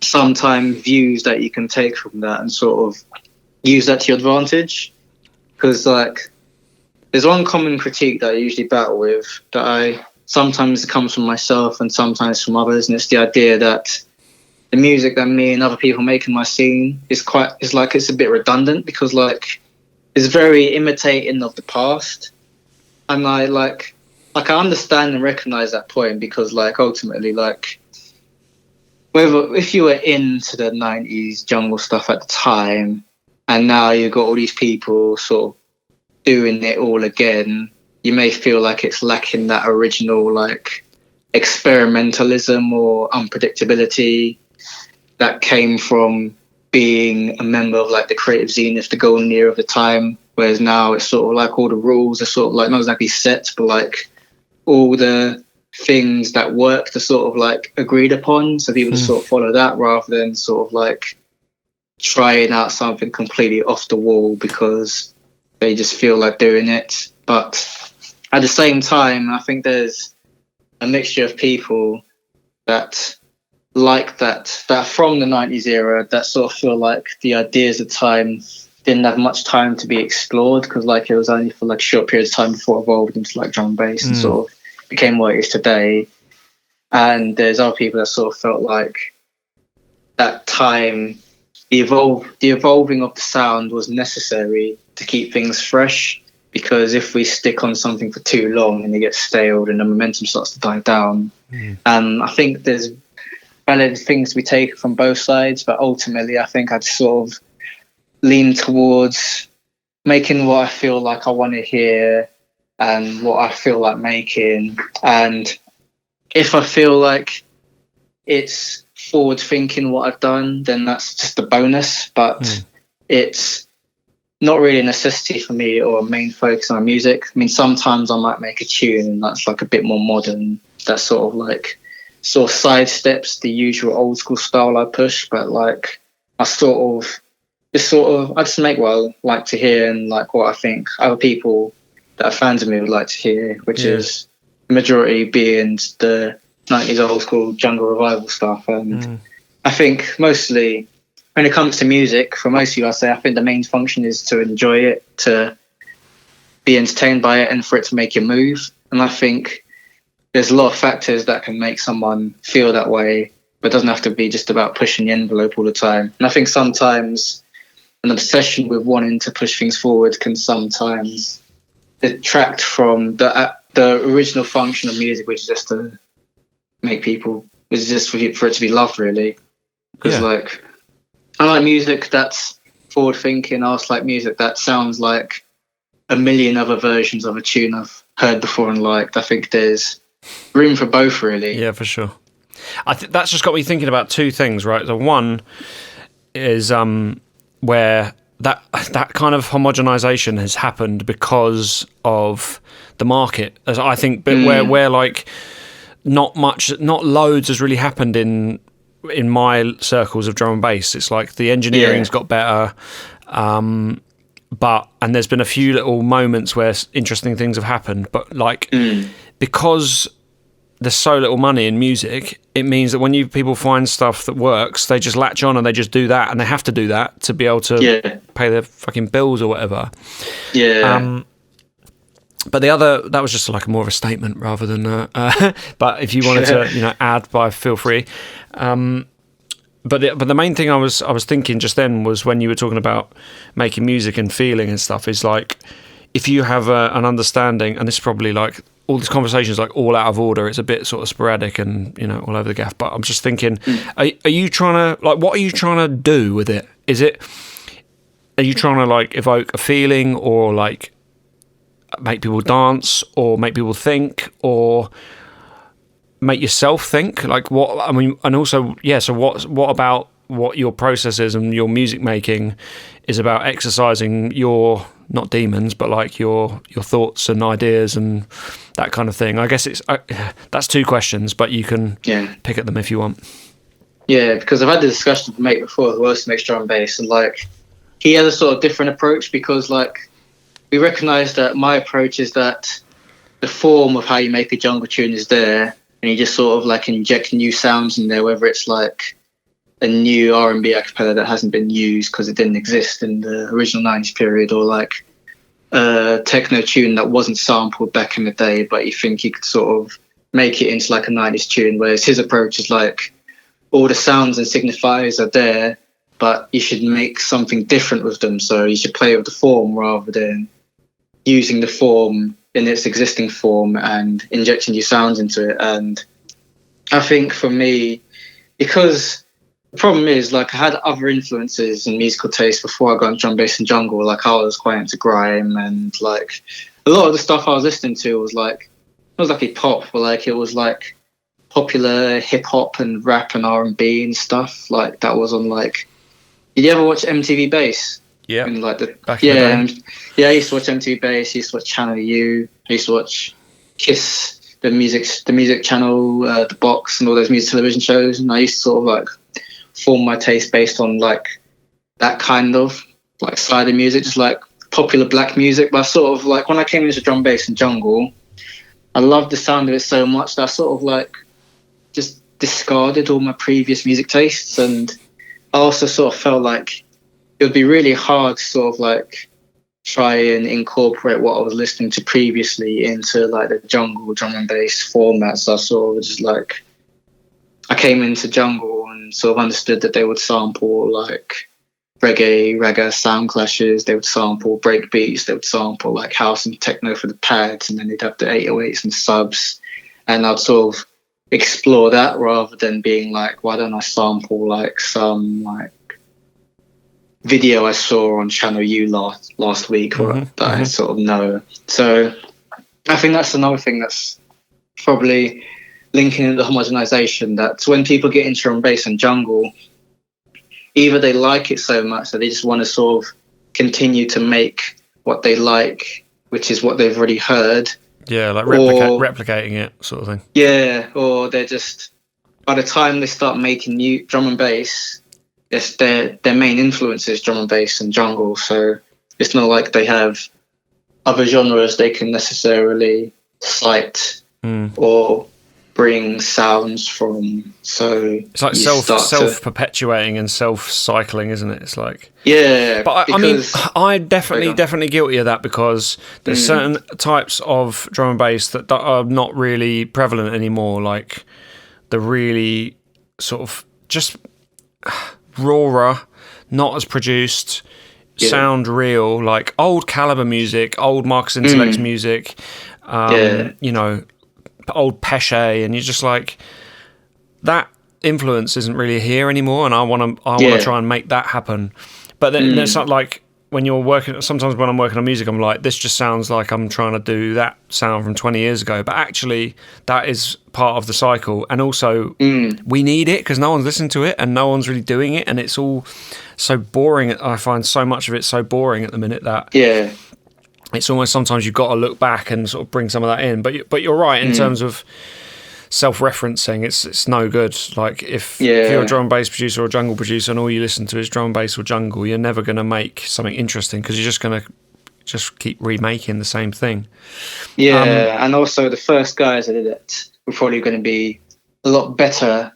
sometimes views that you can take from that and sort of use that to your advantage. Because like there's one common critique that I usually battle with that sometimes it comes from myself and sometimes from others, and it's the idea that the music that me and other people make in my scene is a bit redundant, because like it's very imitating of the past. And I understand and recognize that point, because like ultimately, like if you were into the 90s jungle stuff at the time and now you've got all these people sort of doing it all again, you may feel like it's lacking that original like experimentalism or unpredictability that came from being a member of like the creative zenith, the golden era of the time. Whereas now it's sort of like all the rules are sort of like not exactly set, but like all the things that work are sort of like agreed upon. So people just sort of follow that rather than sort of like trying out something completely off the wall because they just feel like doing it. But at the same time, I think there's a mixture of people that like that from the 90s era that sort of feel like the ideas at the time didn't have much time to be explored, because like it was only for like short periods of time before it evolved into like drum and bass and sort of became what it is today. And there's other people that sort of felt like that time, the evolving of the sound was necessary to keep things fresh, because if we stick on something for too long and it gets stale and the momentum starts to die down. And I think there's valid things to be taken from both sides, but ultimately I think I'd sort of lean towards making what I feel like I want to hear and what I feel like making. And if I feel like it's forward thinking what I've done, then that's just a bonus, but it's not really a necessity for me or a main focus on my music. I mean, sometimes I might make a tune and that's like a bit more modern, that sort of sidesteps the usual old school style I push, but like I just make what I like to hear and like what I think other people that are fans of me would like to hear, which is the majority being the 90s old school jungle revival stuff. And I think mostly when it comes to music, for most of you, I think the main function is to enjoy it, to be entertained by it, and for it to make you move. And I think there's a lot of factors that can make someone feel that way, but it doesn't have to be just about pushing the envelope all the time. And I think sometimes an obsession with wanting to push things forward can sometimes detract from the original function of music, which is just to make people, it's just for it to be loved, really. Because like I like music that's forward thinking, arse like music that sounds like a million other versions of a tune I've heard before and liked. I think there's room for both, really. Yeah, for sure. That's just got me thinking about two things, right? The one is where that kind of homogenization has happened because of the market, as I think, but where like not loads has really happened in my circles of drum and bass. It's like the engineering's got better, and there's been a few little moments where interesting things have happened, but like because there's so little money in music, it means that when people find stuff that works, they just latch on and they just do that, and they have to do that to be able to pay their fucking bills or whatever. Yeah. But that was just like more of a statement rather than. But if you wanted to, add, feel free. But the main thing I was thinking just then was when you were talking about making music and feeling and stuff is like if you have an understanding, and this is probably like all this conversation is like all out of order. It's a bit sort of sporadic and all over the gaff. But I'm just thinking, are you trying to what are you trying to do with it? Are you trying to like evoke a feeling or like make people dance or make people think or make yourself think? Like what? I mean, and also so what about what your process is and your music making is about exercising your not demons but like your thoughts and ideas and that kind of thing. I guess it's that's two questions, but you can pick at them if you want. Yeah, because I've had the discussion with a mate before who also makes drum and bass, and like he has a sort of different approach because like we recognise that my approach is that the form of how you make a jungle tune is there, and you just sort of like inject new sounds in there, whether it's like a new R&B a cappella that hasn't been used because it didn't exist in the original 90s period, or like a techno tune that wasn't sampled back in the day, but you think you could sort of make it into like a 90s tune, whereas his approach is like all the sounds and signifiers are there, but you should make something different with them. So you should play with the form rather than using the form in its existing form and injecting new sounds into it. And I think for me, because the problem is like I had other influences in musical taste before I got into drum bass and jungle. Like I was quite into grime, and like a lot of the stuff I was listening to was like it was like hip hop, but like it was like popular hip hop and rap and R&B and stuff like that was on like. Did you ever watch MTV Bass? Yeah. And like Back in the day. I used to watch MTV Bass. I used to watch Channel U. I used to watch Kiss, the music channel, The Box, and all those music television shows. And I used to sort of like form my taste based on like that kind of like side of music, just like popular black music. But I sort of like when I came into drum bass and jungle, I loved the sound of it so much that I sort of like just discarded all my previous music tastes. And I also sort of felt like it would be really hard to sort of like try and incorporate what I was listening to previously into like the jungle drum and bass format. So I sort of just like I came into jungle and sort of understood that they would sample like reggae, ragga sound clashes, they would sample break beats, they would sample like house and techno for the pads, and then they'd have the 808s and subs. And I'd sort of explore that rather than being like, why don't I sample like some like video I saw on Channel U last week or that I sort of know. So I think that's another thing that's probably linking in the homogenization, that when people get into drum and bass and jungle, either they like it so much that they just want to sort of continue to make what they like, which is what they've already heard. Yeah, like replicating it sort of thing. Yeah, or they're just, by the time they start making new drum and bass, it's their main influence is drum and bass and jungle. So it's not like they have other genres they can necessarily cite or bring sounds from. So it's like self perpetuating and self cycling, isn't it? It's like But I mean, I'm definitely guilty of that because there's certain types of drum and bass that are not really prevalent anymore. Like the really sort of just rawer, not as produced, sound real, like old Caliber music, old Marcus Intellect's music, you know, old Pesce, and you're just like, that influence isn't really here anymore, and I want to try and make that happen. But then it's not like when you're working. Sometimes when I'm working on music, I'm like, this just sounds like I'm trying to do that sound from 20 years ago. But actually, that is part of the cycle. And also, we need it because no one's listening to it and no one's really doing it. And it's all so boring. I find so much of it so boring at the minute that it's almost sometimes you've got to look back and sort of bring some of that in. But you're right in terms of self-referencing. It's no good. Like if you're a drum and bass producer or jungle producer and all you listen to is drum and bass or jungle, you're never going to make something interesting because you're just going to just keep remaking the same thing. And also the first guys that did it were probably going to be a lot better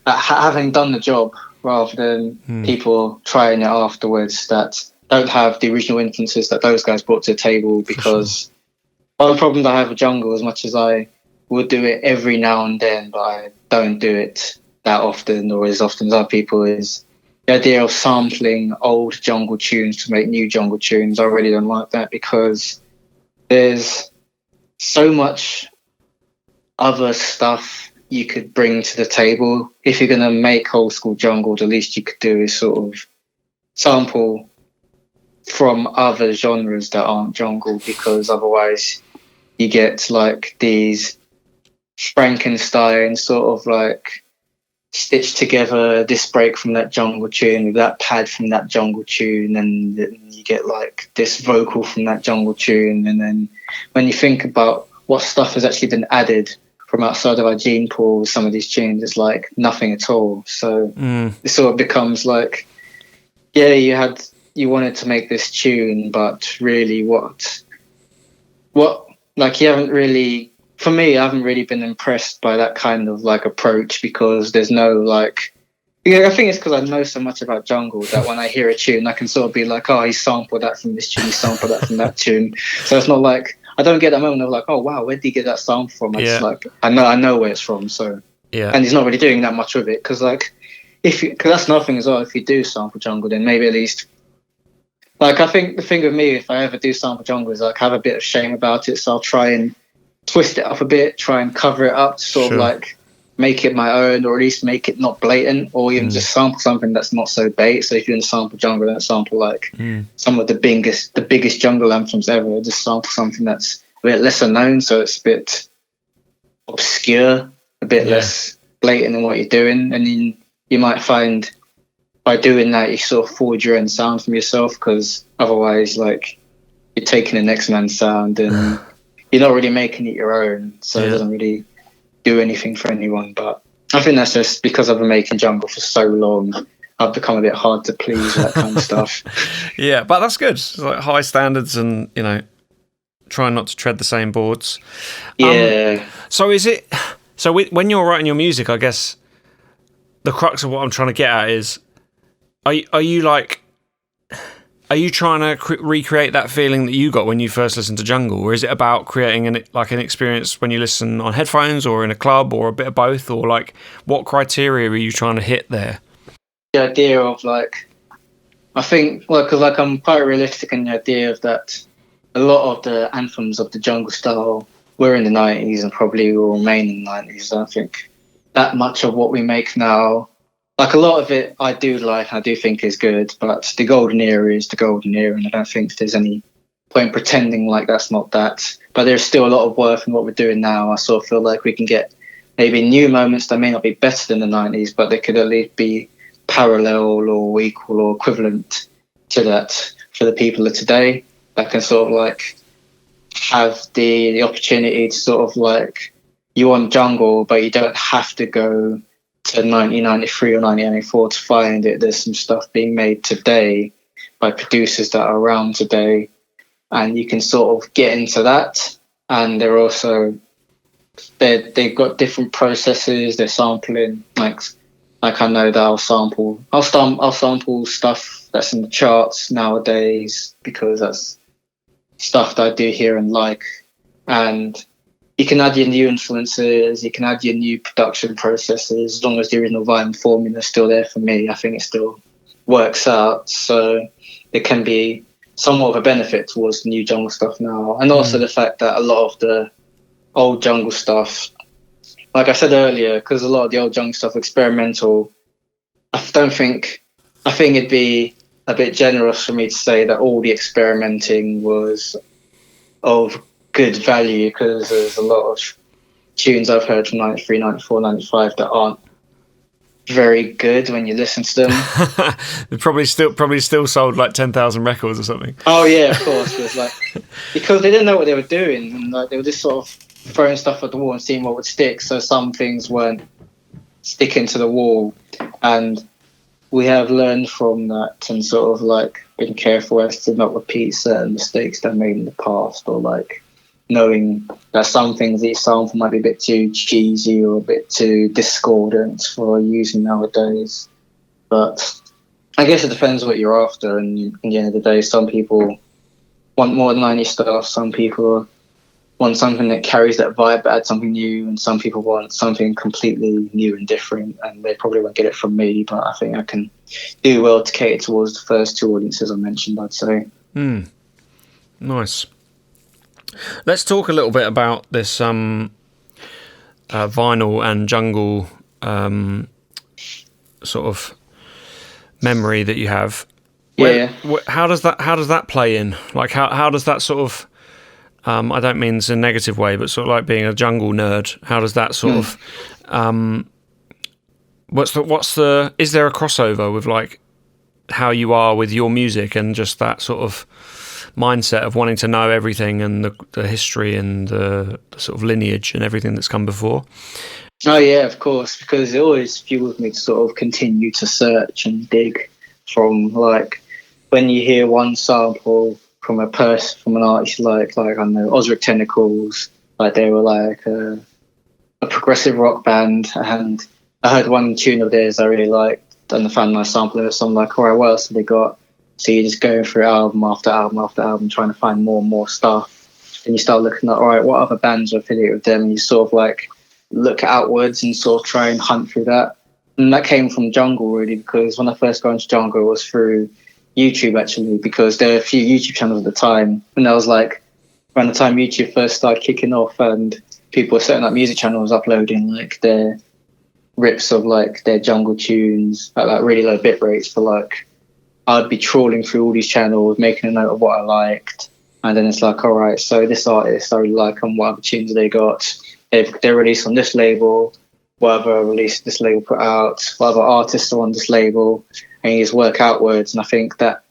at having done the job rather than people trying it afterwards that don't have the original influences that those guys brought to the table. Because one of the problems I have with jungle, as much as I would do it every now and then, but I don't do it that often or as often as other people, is the idea of sampling old jungle tunes to make new jungle tunes. I really don't like that because there's so much other stuff you could bring to the table. If you're going to make old school jungle, the least you could do is sort of sample from other genres that aren't jungle, because otherwise you get like these Frankenstein sort of like stitched together this break from that jungle tune with that pad from that jungle tune, and you get like this vocal from that jungle tune. And then when you think about what stuff has actually been added from outside of our gene pool with some of these tunes, it's like nothing at all. So it sort of becomes like, you wanted to make this tune, but really what like you haven't really, for me, I haven't really been impressed by that kind of like approach, because there's no like, I think it's because I know so much about jungle that when I hear a tune, I can sort of be like, oh, he sampled that from this tune, he sampled that from that tune. So it's not like, I don't get that moment of like, oh wow, where did he get that sample from? It's like, I know where it's from. So and he's not really doing that much with it, because like, because that's nothing as well. If you do sample jungle, then maybe at least, like, I think the thing with me, if I ever do sample jungle, is like have a bit of shame about it. So I'll try and twist it up a bit, try and cover it up to sort of like make it my own, or at least make it not blatant, or even just sample something that's not so bait. So if you're going to sample jungle, don't sample like some of the biggest jungle anthems ever. Just sample something that's a bit lesser known, so it's a bit obscure, a bit less blatant in what you're doing. And then you might find by doing that, you sort of forge your own sound from yourself, because otherwise, like, you're taking the next man's sound and you're not really making it your own. So it doesn't really do anything for anyone. But I think that's just because I've been making jungle for so long, I've become a bit hard to please, that kind of stuff. Yeah, but that's good. It's like high standards and, you know, trying not to tread the same boards. So when you're writing your music, I guess the crux of what I'm trying to get at is, are you trying to recreate that feeling that you got when you first listened to jungle, or is it about creating an experience when you listen on headphones or in a club, or a bit of both, or like what criteria are you trying to hit there? The idea of like, I think, well, because like I'm quite realistic in the idea of that a lot of the anthems of the jungle style were in the 90s and probably will remain in the 90s. I don't think that much of what we make now, like a lot of it I do like, I do think is good, but the golden era is the golden era, and I don't think there's any point pretending like that's not that. But there's still a lot of worth in what we're doing now. I sort of feel like we can get maybe new moments that may not be better than the 90s, but they could at least be parallel or equal or equivalent to that for the people of today, that can sort of like have the opportunity to sort of like, you want jungle, but you don't have to go to 1993 or 1994 to find it. There's some stuff being made today by producers that are around today, and you can sort of get into that. And they're also, they've got different processes. They're sampling, like I know that I'll sample stuff that's in the charts nowadays, because that's stuff that I do hear and like. And you can add your new influences, you can add your new production processes, as long as the original vibe and formula is still there for me. I think it still works out. So it can be somewhat of a benefit towards the new jungle stuff now. And also the fact that a lot of the old jungle stuff, like I said earlier, because a lot of the old jungle stuff experimental, I think it'd be a bit generous for me to say that all the experimenting was of good value, because there's a lot of tunes I've heard from 93, 94, 95 that aren't very good when you listen to them. They probably still sold like 10,000 records or something. Oh yeah, of course. It was like, because they didn't know what they were doing, and like, they were just sort of throwing stuff at the wall and seeing what would stick. So some things weren't sticking to the wall, and we have learned from that and sort of like been careful as to not repeat certain mistakes that made in the past, or like knowing that some things each sample might be a bit too cheesy or a bit too discordant for using nowadays. But I guess it depends what you're after, and in the end of the day, some people want more than 90 stuff, some people want something that carries that vibe but adds something new, and some people want something completely new and different, and they probably won't get it from me, but I think I can do well to cater towards the first two audiences I mentioned, I'd say. Nice. Let's talk a little bit about this vinyl and jungle sort of memory that you have. How does that play in? Like how does that sort of I don't mean this in a negative way, but sort of like being a jungle nerd, how does that sort of is there a crossover with like how you are with your music and just that sort of mindset of wanting to know everything and the history and the sort of lineage and everything that's come before? Oh yeah, of course, because it always fuels me to sort of continue to search and dig, from like when you hear one sample from an artist like I don't know, Osric Tentacles, like they were like a progressive rock band, and I heard one tune of theirs I really liked, and I found a nice sample of it, so I'm like, all right, what else have they got? So you're just going through album after album after album, trying to find more and more stuff. And you start looking at, all right, what other bands are affiliated with them? And you sort of like look outwards and sort of try and hunt through that. And that came from jungle, really, because when I first got into jungle, it was through YouTube, actually, because there were a few YouTube channels at the time. And I was like, around the time YouTube first started kicking off, and people were setting up music channels, uploading like their rips of like their jungle tunes at like really low bit rates for like, I'd be trawling through all these channels, making a note of what I liked, and then it's like, all right, so this artist I really like, and what other tunes they got? They're released on this label, whatever release this label put out, whatever artists are on this label, and you just work outwards. And I think that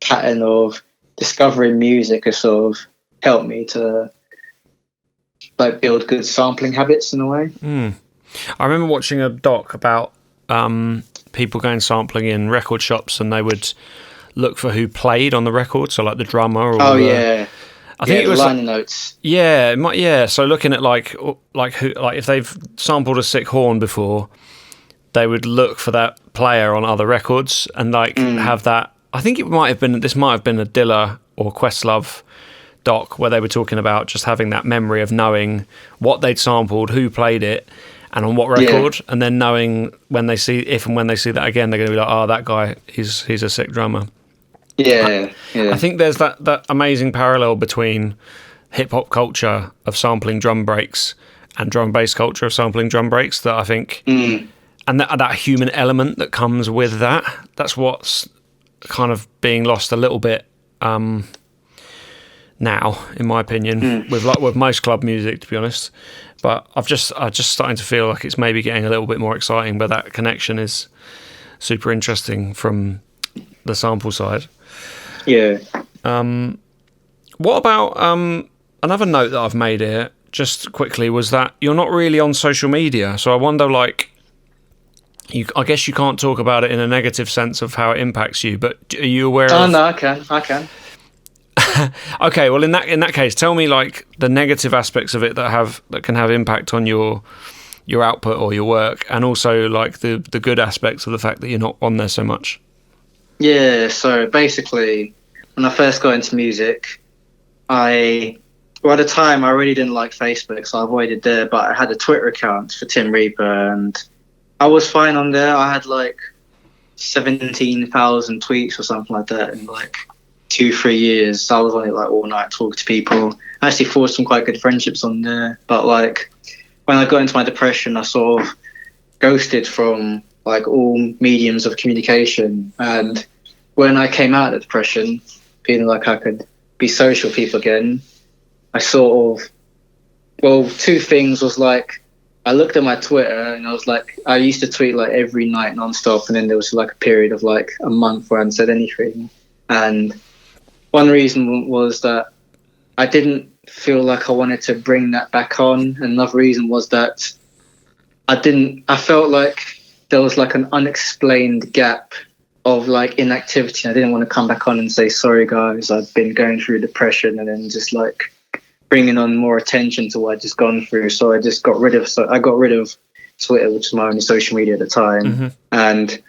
pattern of discovering music has sort of helped me to like build good sampling habits in a way. I remember watching a doc about people going sampling in record shops, and they would look for who played on the record, so like the drummer or I think it was liner notes. So looking at like who, like if they've sampled a sick horn before, they would look for that player on other records and like have that. I think this might have been a Dilla or Questlove doc where they were talking about just having that memory of knowing what they'd sampled, who played it, and on what record, and then knowing when they see that again, they're going to be like, oh, that guy, he's a sick drummer. I think there's that amazing parallel between hip-hop culture of sampling drum breaks and drum bass culture of sampling drum breaks that I think, and that human element that comes with that's what's kind of being lost a little bit now, in my opinion, with most club music, to be honest. But I just starting to feel like it's maybe getting a little bit more exciting, but that connection is super interesting from the sample side. Yeah. What about another note that I've made here, just quickly, was that you're not really on social media. So I wonder, like, I guess you can't talk about it in a negative sense of how it impacts you, but are you aware of... Oh, no, I can. Okay, well, in that case, tell me like the negative aspects of it that can have impact on your output or your work, and also like the good aspects of the fact that you're not on there so much. Yeah, so basically, when I first got into music, at the time I really didn't like Facebook, so I avoided there, but I had a Twitter account for Tim Reaper, and I was fine on there. I had like 17,000 tweets or something like that in like 2-3 years. So I was on it like all night, talking to people. I actually forged some quite good friendships on there, but like when I got into my depression, I sort of ghosted from like all mediums of communication, and when I came out of depression, feeling like I could be social with people again, I sort of, well, two things was like, I looked at my Twitter and I was like, I used to tweet like every night nonstop, and then there was like a period of like a month where I hadn't said anything. And one reason was that I didn't feel like I wanted to bring that back on. Another reason was that I felt like there was like an unexplained gap of like inactivity. I didn't want to come back on and say, sorry guys, I've been going through depression, and then just like bringing on more attention to what I'd just gone through. So I got rid of Twitter, which was my only social media at the time. Mm-hmm. And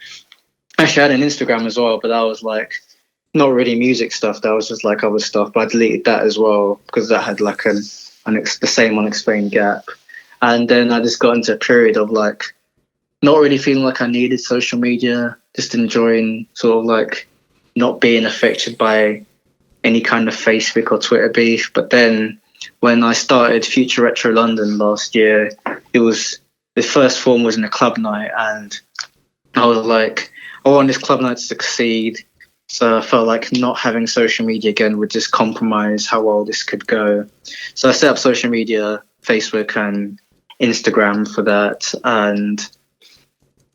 actually I had an Instagram as well, but that was like not really music stuff. That was just like other stuff, but I deleted that as well because that had like the same unexplained gap. And then I just got into a period of like not really feeling like I needed social media, just enjoying sort of like not being affected by any kind of Facebook or Twitter beef. But then when I started Future Retro London last year, the first form was in a club night, and I was like, I want this club night to succeed. So I felt like not having social media again would just compromise how well this could go. So I set up social media, Facebook and Instagram for that, and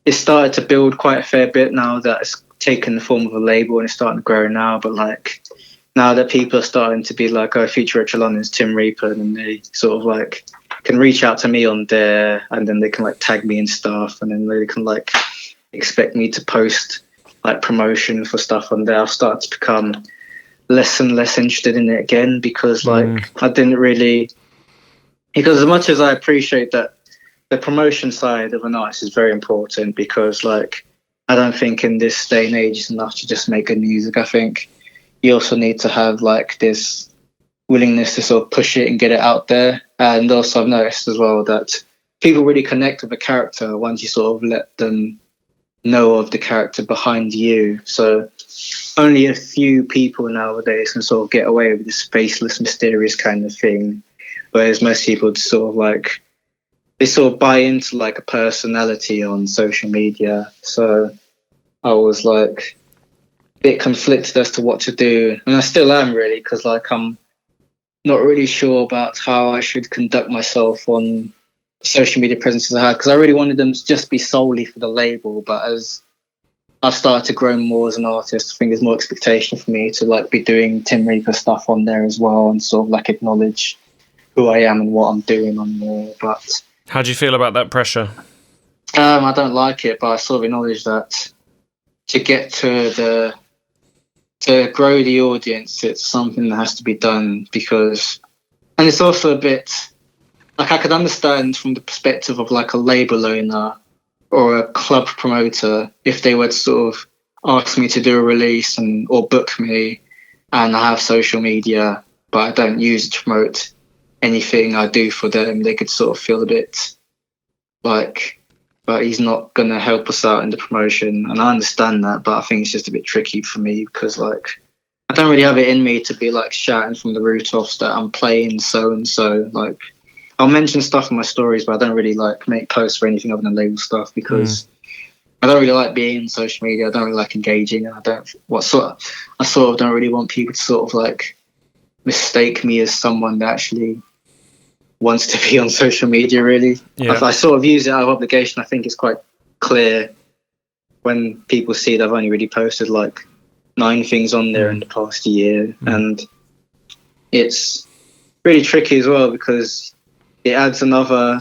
it started to build quite a fair bit now that it's taken the form of a label and it's starting to grow now. But like now that people are starting to be like, oh, Future Retro London's Tim Reaper, and they sort of like can reach out to me on there, and then they can like tag me and stuff, and then they can like expect me to post like promotion for stuff on there. I've started to become less and less interested in it again because like I didn't really, because as much as I appreciate that the promotion side of an artist is very important, because like I don't think in this day and age it's enough to just make good music. I think you also need to have like this willingness to sort of push it and get it out there. And also I've noticed as well that people really connect with a character once you sort of let them know of the character behind you. So only a few people nowadays can sort of get away with this faceless, mysterious kind of thing, whereas most people just sort of like, they sort of buy into like a personality on social media. So I was like a bit conflicted as to what to do, and I still am really, because like I'm not really sure about how I should conduct myself on social media presences I had, because I really wanted them to just be solely for the label. But as I've started to grow more as an artist, I think there's more expectation for me to like be doing Tim Reaper stuff on there as well, and sort of like acknowledge who I am and what I'm doing on there. But how do you feel about that pressure? I don't like it, but I sort of acknowledge that to grow the audience, it's something that has to be done, because, and it's also a bit like I could understand from the perspective of like a label owner or a club promoter if they were to sort of ask me to do a release or book me, and I have social media but I don't use it to promote anything I do for them. They could sort of feel a bit like, but he's not going to help us out in the promotion. And I understand that, but I think it's just a bit tricky for me, because like I don't really have it in me to be like shouting from the rooftops that I'm playing so and so. Like I'll mention stuff in my stories, but I don't really like make posts or anything other than label stuff, because I don't really like being on social media. I don't really like engaging, and I sort of don't really want people to sort of like mistake me as someone that actually wants to be on social media, really. Yeah. I sort of use it out of obligation. I think it's quite clear when people see that I've only really posted like 9 things on there in the past year. And it's really tricky as well, because it adds another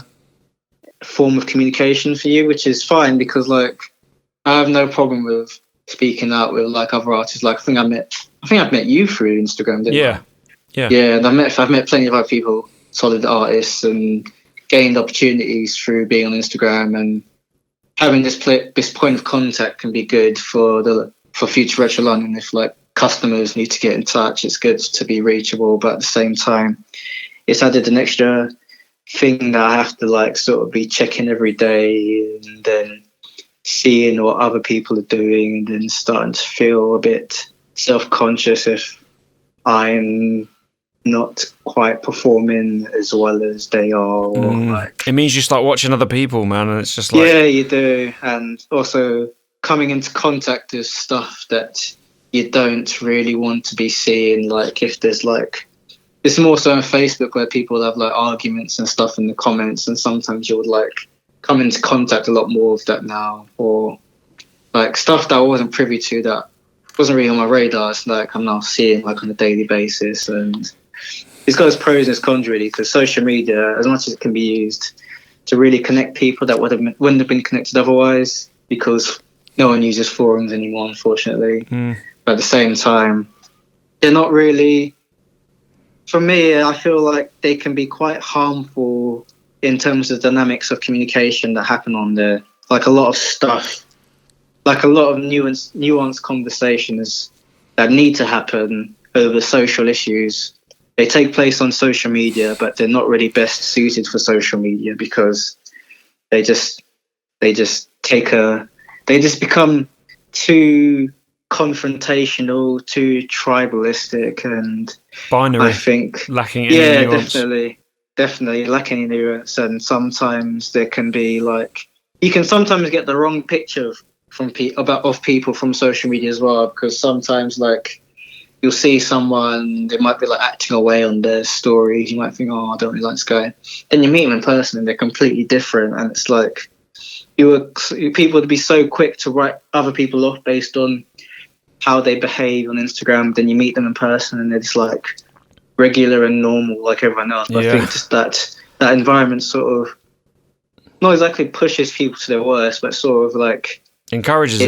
form of communication for you, which is fine, because like I have no problem with speaking out with like other artists. Like I think I've met you through Instagram, didn't I? Yeah, and I've met plenty of other people, solid artists, and gained opportunities through being on Instagram, and having this point of contact can be good for Future Retro London. If like customers need to get in touch, it's good to be reachable, but at the same time it's added an extra thing that I have to like sort of be checking every day, and then seeing what other people are doing, and then starting to feel a bit self-conscious if I'm not quite performing as well as they are, or like it means you start watching other people, man, and it's just like, yeah, you do. And also coming into contact with stuff that you don't really want to be seeing, like, if there's like, it's more so on Facebook where people have like arguments and stuff in the comments, and sometimes you would like come into contact a lot more with that now, or like stuff that I wasn't privy to that wasn't really on my radar. It's like I'm now seeing like on a daily basis, and it's got its pros and its cons really, because social media, as much as it can be used to really connect people that wouldn't have been connected otherwise, because no one uses forums anymore, unfortunately. But at the same time, they're not really, for me, I feel like they can be quite harmful in terms of dynamics of communication that happen on there. Like a lot of stuff, like a lot of nuanced conversations that need to happen over social issues, they take place on social media, but they're not really best suited for social media because they just become too confrontational, too tribalistic, and binary. I think lacking any nuance. Definitely lacking any nuance. And sometimes there can be like, you can sometimes get the wrong picture of people from social media as well, because sometimes like you'll see someone, they might be like acting away on their stories. You might think, oh, I don't really like this guy. Then you meet them in person and they're completely different. And it's like, people would be so quick to write other people off based on how they behave on Instagram. Then you meet them in person and they're just like regular and normal like everyone else. But I think just that environment sort of not exactly pushes people to their worst, but sort of like encourages it.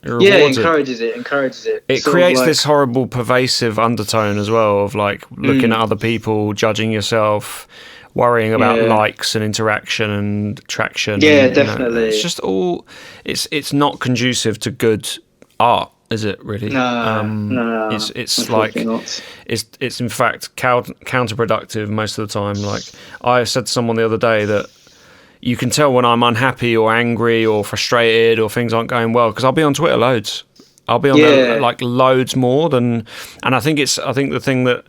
Encourages it. It creates this horrible pervasive undertone as well of like looking at other people, judging yourself, worrying about likes and interaction and traction. Yeah, definitely. It's just all. It's not conducive to good art, is it? Really? No. It's like not. It's in fact counterproductive most of the time. Like I said to someone the other day that you can tell when I'm unhappy or angry or frustrated or things aren't going well because I'll be on Twitter loads. I'll be on there like loads more than, and I think the thing that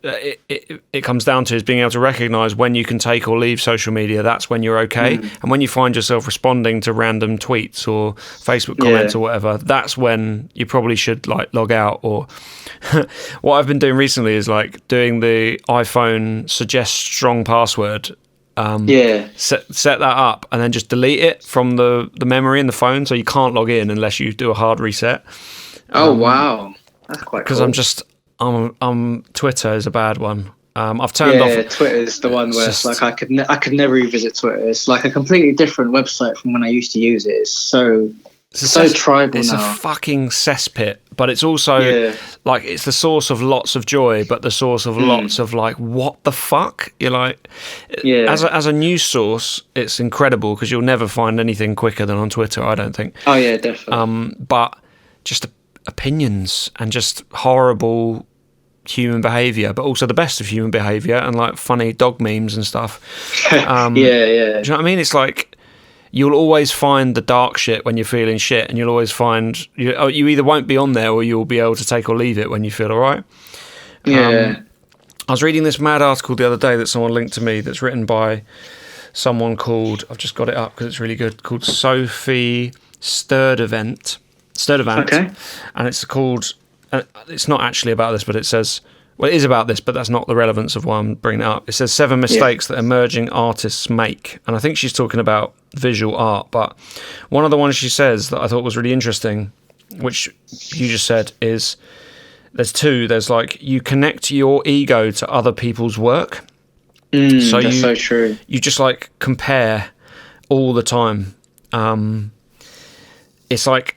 it comes down to is being able to recognise when you can take or leave social media. That's when you're okay, and when you find yourself responding to random tweets or Facebook comments or whatever, that's when you probably should like log out. Or what I've been doing recently is like doing the iPhone suggest strong password. Set that up and then just delete it from the memory in the phone, so you can't log in unless you do a hard reset. Wow, that's quite cool. Because I'm Twitter is a bad one. I've turned off. Yeah, Twitter is the one where it's like I could never revisit Twitter. It's like a completely different website from when I used to use it. It's so tribal it's now. It's a fucking cesspit, but it's also like it's the source of lots of joy, but the source of lots of like, what the fuck? You're like, as a news source, it's incredible because you'll never find anything quicker than on Twitter, I don't think. Oh yeah, definitely. But just opinions and just horrible human behaviour, but also the best of human behaviour and like funny dog memes and stuff. Do you know what I mean? It's like you'll always find the dark shit when you're feeling shit, and you'll always find you either won't be on there or you'll be able to take or leave it when you feel all right. I was reading this mad article the other day that someone linked to me that's written by someone called, I've just got it up because it's really good, called Sophie Sturdivant. Okay. And it's called, it's not actually about this, but it says, well, it is about this, but that's not the relevance of why I'm bringing it up. It says 7 mistakes that emerging artists make. And I think she's talking about visual art, but one of the ones she says that I thought was really interesting, which you just said, is there's two. There's like, you connect your ego to other people's work. That's so true. You just like compare all the time. It's like,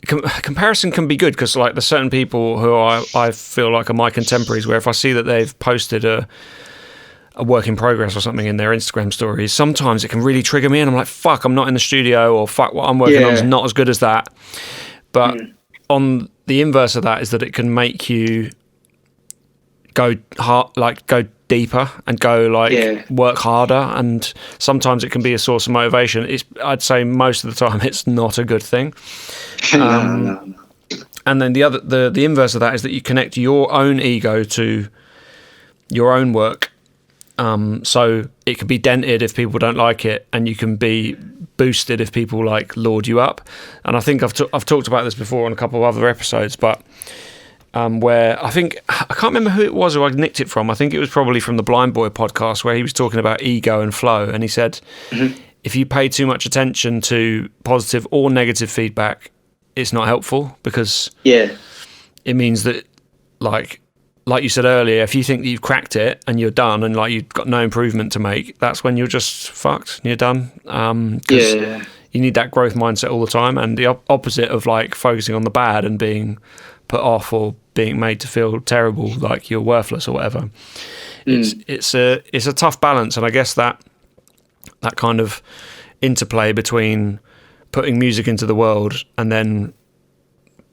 comparison can be good because like there's certain people who I feel like are my contemporaries, where if I see that they've posted a work in progress or something in their Instagram stories, sometimes it can really trigger me and I'm like, fuck, I'm not in the studio, or fuck, what I'm working on is not as good as that. But on the inverse of that is that it can make you go hard, like go deeper and go like work harder, and sometimes it can be a source of motivation. I'd say most of the time it's not a good thing. No. And then the inverse of that is that you connect your own ego to your own work, so it can be dented if people don't like it, and you can be boosted if people like laud you up. And I think I've talked about this before on a couple of other episodes, but where I can't remember who it was who I nicked it from. I think it was probably from the Blind Boy podcast, where he was talking about ego and flow, and he said, if you pay too much attention to positive or negative feedback, it's not helpful, because it means that like you said earlier, if you think that you've cracked it and you're done and like you've got no improvement to make, that's when you're just fucked and you're done. You need that growth mindset all the time, and the opposite of like focusing on the bad and being put off or being made to feel terrible, like you're worthless or whatever. It's a tough balance, and I guess that kind of interplay between putting music into the world and then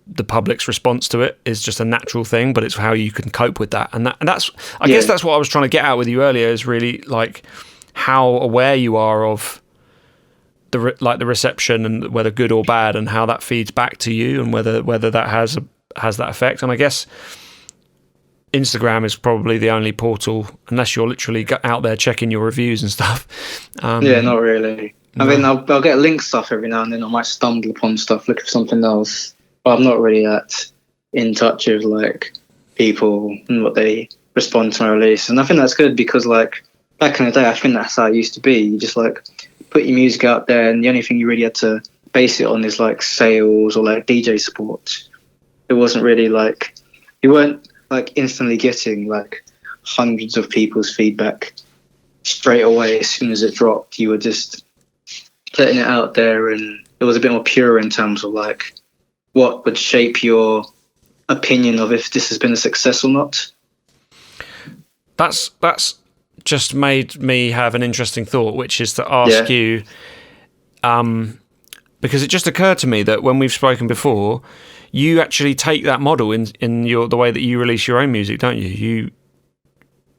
the public's response to it is just a natural thing, but it's how you can cope with that. And that's I guess that's what I was trying to get at with you earlier, is really like how aware you are of the reception, and whether good or bad, and how that feeds back to you, and whether that has that effect. And I guess Instagram is probably the only portal, unless you're literally out there checking your reviews and stuff. Not really. No. I mean, I'll get linked stuff every now and then. I might stumble upon stuff, look for something else, but I'm not really that in touch with like people and what they respond to my release. And I think that's good, because like back in the day, I think that's how it used to be. You just like put your music out there, and the only thing you really had to base it on is like sales or like DJ support. It wasn't really like, you weren't like instantly getting like hundreds of people's feedback straight away as soon as it dropped. You were just letting it out there, and it was a bit more pure in terms of like what would shape your opinion of if this has been a success or not. That's just made me have an interesting thought, which is to ask you, because it just occurred to me that when we've spoken before, you actually take that model in the way that you release your own music, don't you? You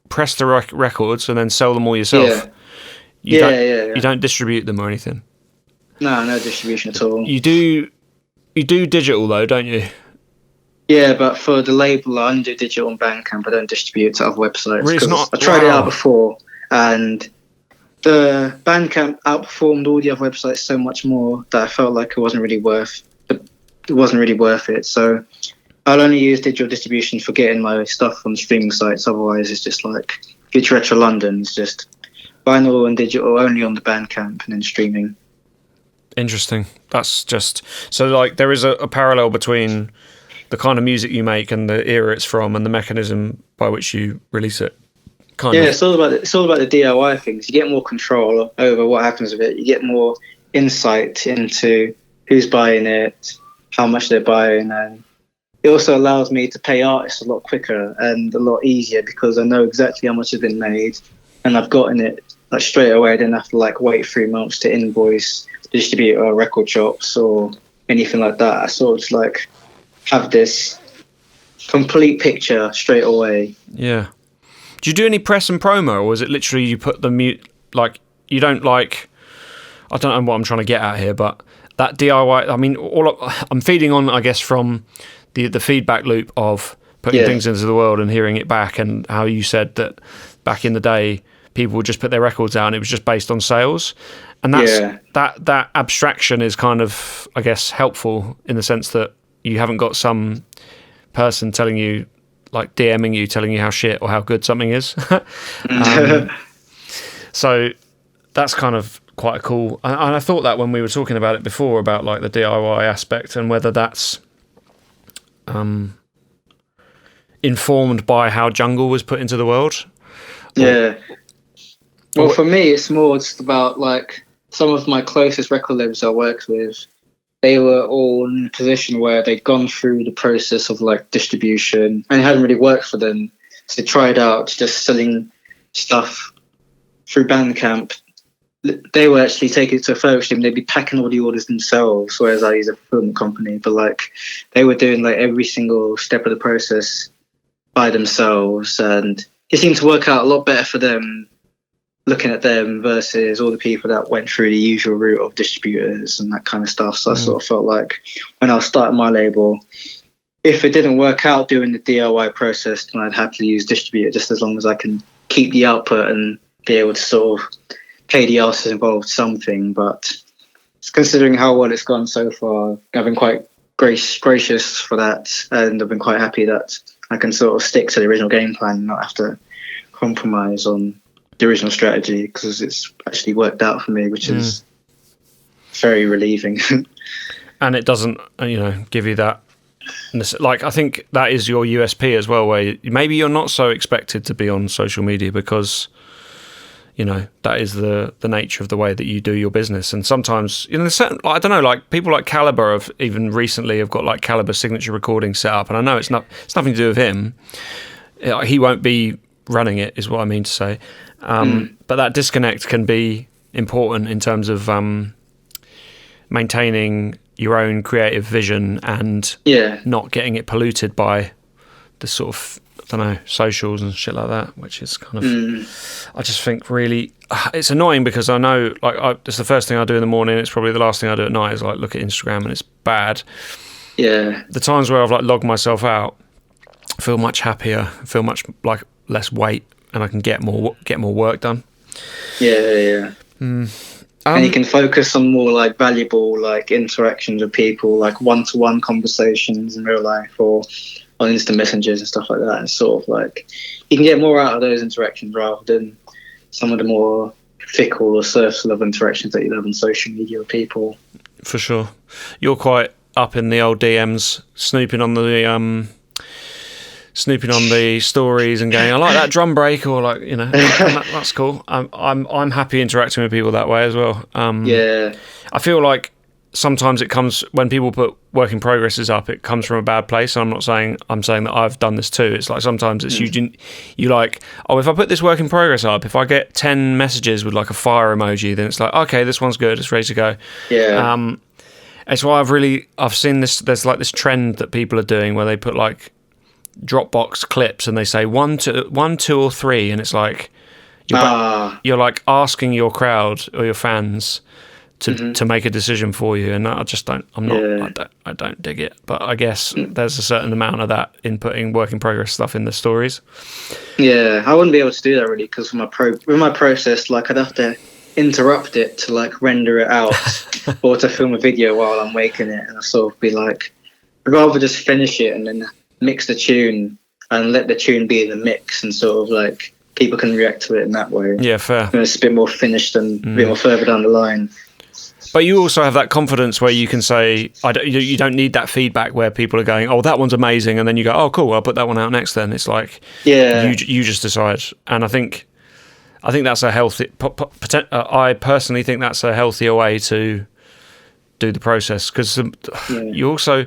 press the records and then sell them all yourself. You don't distribute them or anything. No distribution at all. You do digital though, don't you? Yeah, but for the label, I only do digital on Bandcamp. I don't distribute to other websites. Really, it's not. I tried it out before, and the Bandcamp outperformed all the other websites so much more that I felt like it wasn't really worth it. So I'll only use digital distribution for getting my stuff on streaming sites. Otherwise, it's just like Future Retro London. It's just vinyl and digital only on the Bandcamp, and then streaming. Interesting. That's just so like there is a parallel between the kind of music you make and the era it's from, and the mechanism by which you release it. It's all about the DIY things. You get more control over what happens with it. You get more insight into who's buying it, how much they're buying, and it also allows me to pay artists a lot quicker and a lot easier, because I know exactly how much has been made, and I've gotten it like straight away. I didn't have to like wait 3 months to invoice distributor or record shops or anything like that. I sort of just like have this complete picture straight away. Yeah. Do you do any press and promo, or is it literally you put the like you don't like? I don't know what I'm trying to get at here, but that DIY. I mean, I'm feeding on, I guess, from the feedback loop of putting things into the world and hearing it back, and how you said that back in the day people would just put their records out and it was just based on sales, and that abstraction is kind of, I guess, helpful in the sense that you haven't got some person telling you, like DMing you, telling you how shit or how good something is. So that's kind of quite cool. And I thought that when we were talking about it before, about like the DIY aspect and whether that's informed by how Jungle was put into the world. Well, for me, it's more just about like some of my closest record labels I worked with. They were all in a position where they'd gone through the process of like distribution, and it hadn't really worked for them. So they tried out just selling stuff through Bandcamp. They were actually taking it to a further extreme. They'd be packing all the orders themselves, whereas I use a fulfillment company. But like they were doing like every single step of the process by themselves, and it seemed to work out a lot better for them, looking at them versus all the people that went through the usual route of distributors and that kind of stuff. So I sort of felt like when I was starting my label, if it didn't work out doing the DIY process, then I'd happily use distributor, just as long as I can keep the output and be able to sort of pay the artists involved something. But considering how well it's gone so far, I've been quite gracious for that, and I've been quite happy that I can sort of stick to the original game plan and not have to compromise on the original strategy, because it's actually worked out for me, which is very relieving. And it doesn't, give you that. Like, I think that is your USP as well, where maybe you're not so expected to be on social media because, that is the nature of the way that you do your business. And sometimes, I don't know, like people like Caliber have even recently have got like Caliber signature recording set up. And I know it's nothing to do with him. He won't be running it, is what I mean to say. But that disconnect can be important in terms of maintaining your own creative vision and not getting it polluted by the sort of, I don't know, socials and shit like that, which is kind of, I just think really, it's annoying because I know, like, it's the first thing I do in the morning, it's probably the last thing I do at night is like look at Instagram, and it's bad. Yeah. The times where I've like logged myself out, I feel much happier, feel much like less weight, and I can get more work done. Yeah. And you can focus on more like valuable like interactions with people, like one-to-one conversations in real life or on instant messengers and stuff like that. And sort of like you can get more out of those interactions rather than some of the more fickle or surface level interactions that you have on social media with people. For sure. You're quite up in the old DMs, snooping on the stories and going, I like that drum break, or like, that's cool. I'm happy interacting with people that way as well. I feel like sometimes it comes when people put work in progresses up, it comes from a bad place. And I'm saying that I've done this too. It's like sometimes it's you like, oh, if I put this work in progress up, if I get 10 messages with like a fire emoji, then it's like, okay, this one's good, it's ready to go. It's why I've seen this. There's like this trend that people are doing where they put like Dropbox clips and they say 1, 2, or 3, and it's like you're like asking your crowd or your fans to make a decision for you, and I just don't. I don't dig it. But I guess there's a certain amount of that in putting work in progress stuff in the stories. Yeah, I wouldn't be able to do that really because with my process, like I'd have to interrupt it to like render it out or to film a video while I'm making it, and I sort of be like, I'd rather just finish it and then mix the tune and let the tune be in the mix, and sort of like people can react to it in that way. Yeah, fair. And it's a bit more finished and a bit more further down the line. But you also have that confidence where you can say, you don't need that feedback where people are going, oh, that one's amazing, and then you go, oh, cool, I'll put that one out next. Then it's like, you just decide, and I think that's a healthy. I personally think that's a healthier way to do the process, because you also,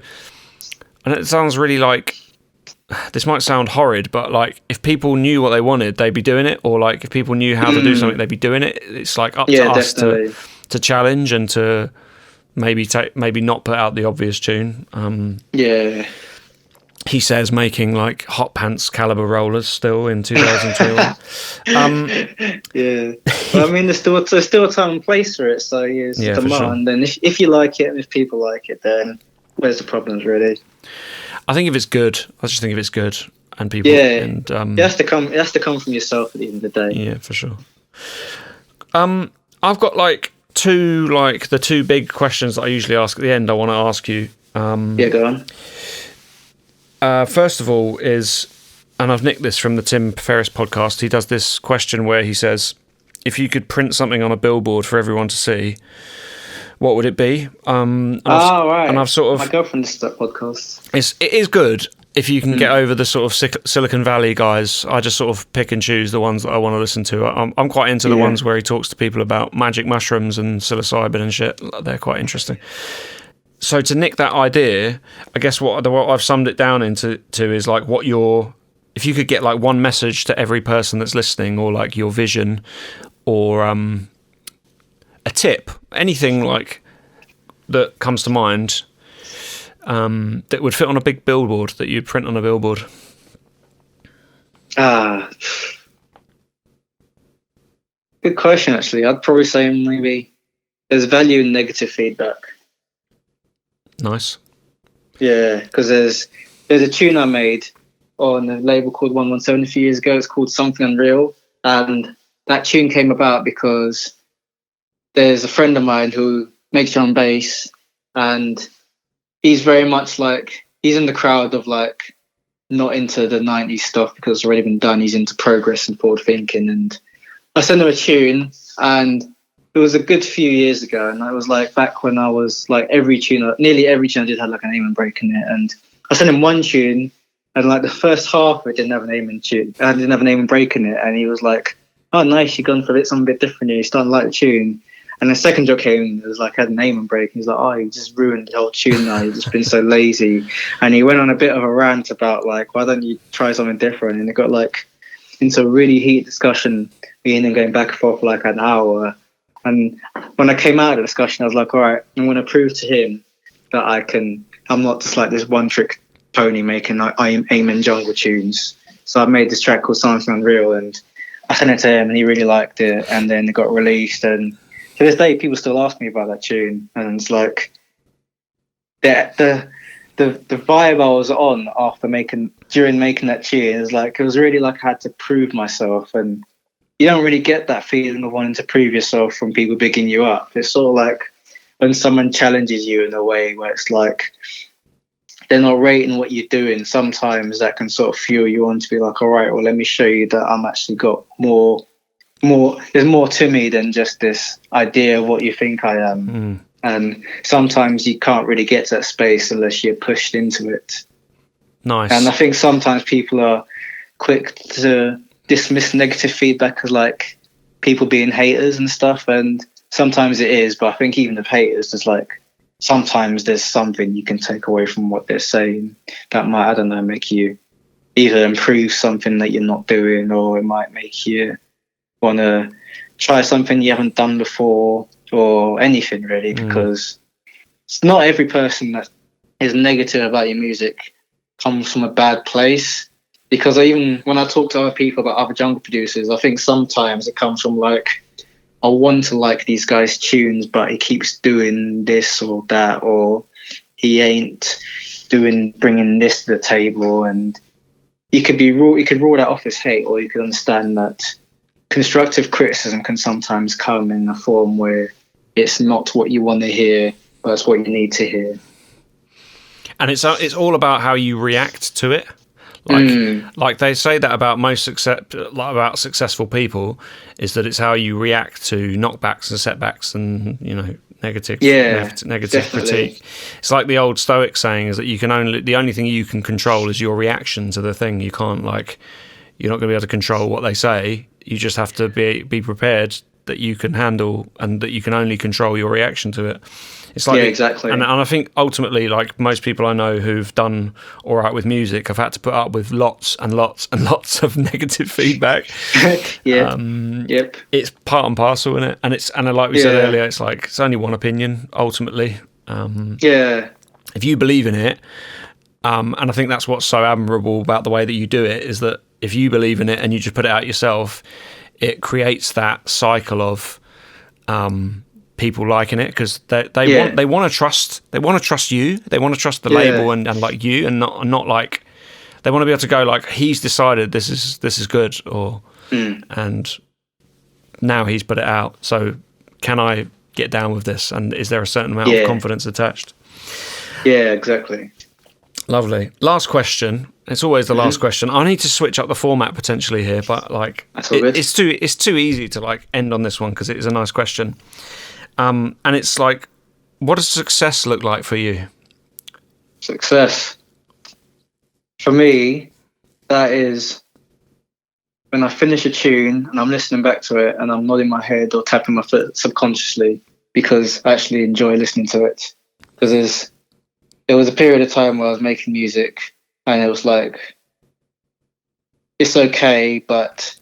and it sounds really like, this might sound horrid, but like if people knew what they wanted, they'd be doing it, or like if people knew how to do something, they'd be doing it. It's like up to us to challenge and to maybe not put out the obvious tune. He says making like hot pants caliber rollers still in 2021. Well, I mean, there's still a time and place for it, so it's demand. Sure. And if you like it and if people like it, then where's the problems really? I think if it's good, and people, and it has to come from yourself at the end of the day. Yeah, for sure. I've got the two big questions that I usually ask at the end. I want to ask you. Go on. First of all is, and I've nicked this from the Tim Ferriss podcast. He does this question where he says, if you could print something on a billboard for everyone to see, what would it be? Right. And I've sort of, my girlfriend listens to that podcast. It is good if you can get over the sort of Silicon Valley guys. I just sort of pick and choose the ones that I want to listen to. I'm quite into the ones where he talks to people about magic mushrooms and psilocybin and shit. They're quite interesting. So to nick that idea, I guess what I've summed it down into is like if you could get like one message to every person that's listening, or like your vision, or a tip, anything like that comes to mind, that would fit on a big billboard, that you'd print on a billboard. Good question, actually. I'd probably say maybe there's value in negative feedback. Nice. Yeah, because there's a tune I made on a label called 117 a few years ago. It's called Something Unreal, and that tune came about because there's a friend of mine who makes drum and bass, and he's very much like he's in the crowd of like not into the 90s stuff because it's already been done. He's into progress and forward thinking. And I sent him a tune, and it was a good few years ago, and it was like back when I was like nearly every tune I did had like an amen break in it. And I sent him one tune, and like the first half of it didn't have an amen tune. I didn't have an amen break in it, and he was like, "Oh, nice, you've gone for something a bit different. You're starting to like the tune." And the second joke came in, it was like, had an amen break. He was like, "Oh, you just ruined the whole tune now. You've just been so lazy." And he went on a bit of a rant about like, why don't you try something different? And it got like into a really heated discussion, me and him going back and forth for like an hour. And when I came out of the discussion, I was like, all right, I'm going to prove to him that I'm not just like this one trick pony making like amen jungle tunes. So I made this track called Something Unreal, and I sent it to him, and he really liked it. And then it got released, and to this day, people still ask me about that tune, and it's like the vibe I was on during making that tune is like it was really like I had to prove myself, and you don't really get that feeling of wanting to prove yourself from people bigging you up. It's sort of like when someone challenges you in a way where it's like they're not rating what you're doing. Sometimes that can sort of fuel you on to be like, all right, well, let me show you that I'm actually got more. There's more to me than just this idea of what you think I am. And sometimes you can't really get to that space unless you're pushed into it. Nice. And I think sometimes people are quick to dismiss negative feedback as like people being haters and stuff, and sometimes it is, but I think even the haters, there's like sometimes there's something you can take away from what they're saying that might, I don't know, make you either improve something that you're not doing, or it might make you want to try something you haven't done before, or anything really, because it's not every person that is negative about your music comes from a bad place. Because even when I talk to other people about other jungle producers, I think sometimes it comes from like, I want to like these guys' tunes, but he keeps doing this or that, or he ain't bringing this to the table. And you could rule that off as hate, or you could understand that constructive criticism can sometimes come in a form where it's not what you want to hear, but it's what you need to hear. And it's all about how you react to it. Like they say that about about successful people, is that it's how you react to knockbacks and setbacks and negative critique. It's like the old Stoic saying is that the only thing you can control is your reaction to the thing. You can't you're not going to be able to control what they say. You just have to be prepared that you can handle, and that you can only control your reaction to it. It's like exactly. And I think ultimately, like most people I know who've done all right with music, have had to put up with lots and lots and lots of negative feedback. Yep. It's part and parcel in it, and like we said earlier, it's like it's only one opinion ultimately. If you believe in it, and I think that's what's so admirable about the way that you do it, is that if you believe in it and you just put it out yourself, it creates that cycle of people liking it, because they want to trust you, they want to trust the label and like you, and not like they want to be able to go like, he's decided this is good, or and now he's put it out, so can I get down with this, and is there a certain amount of confidence attached? Exactly. Lovely. Last question. It's always the last question. I need to switch up the format potentially here, but like it's too easy to like end on this one, because it is a nice question. And it's like, what does success look like for you? Success for me, that is when I finish a tune and I'm listening back to it and I'm nodding my head or tapping my foot subconsciously because I actually enjoy listening to it. Because there was a period of time where I was making music and it was like, it's okay, but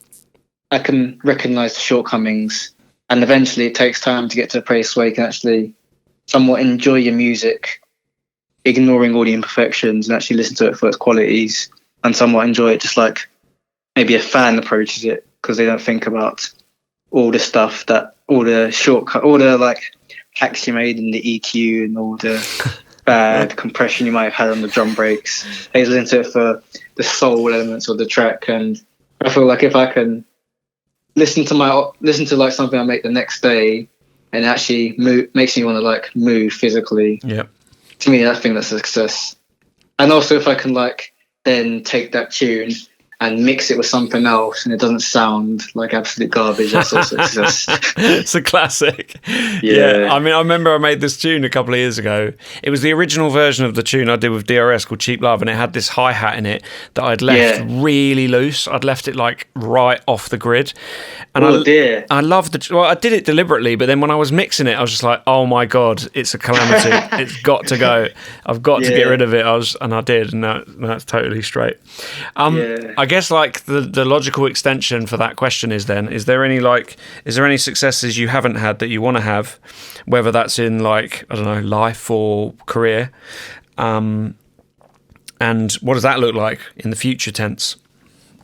I can recognize the shortcomings, and eventually it takes time to get to a place where you can actually somewhat enjoy your music, ignoring all the imperfections, and actually listen to it for its qualities and somewhat enjoy it just like maybe a fan approaches it, because they don't think about all the stuff all the like hacks you made in the EQ and all the bad compression you might have had on the drum breaks. They listen to it for the soul elements of the track, and I feel like if I can listen to like something I make the next day and actually makes me want to like move physically. Yeah. To me, I think that's a success. And also, if I can like then take that tune and mix it with something else, and it doesn't sound like absolute garbage, that's also a success. It's a classic. Yeah. I mean, I remember I made this tune a couple of years ago. It was the original version of the tune I did with DRS called Cheap Love, and it had this hi-hat in it that I'd left really loose. I'd left it like right off the grid. And I loved I did it deliberately, but then when I was mixing it, I was just like, oh my God, it's a calamity. It's got to go. I've got to get rid of it. And I did, and that's totally straight. I guess like the logical extension for that question is there any successes you haven't had that you want to have, whether that's in like, I don't know, life or career, and what does that look like in the future tense?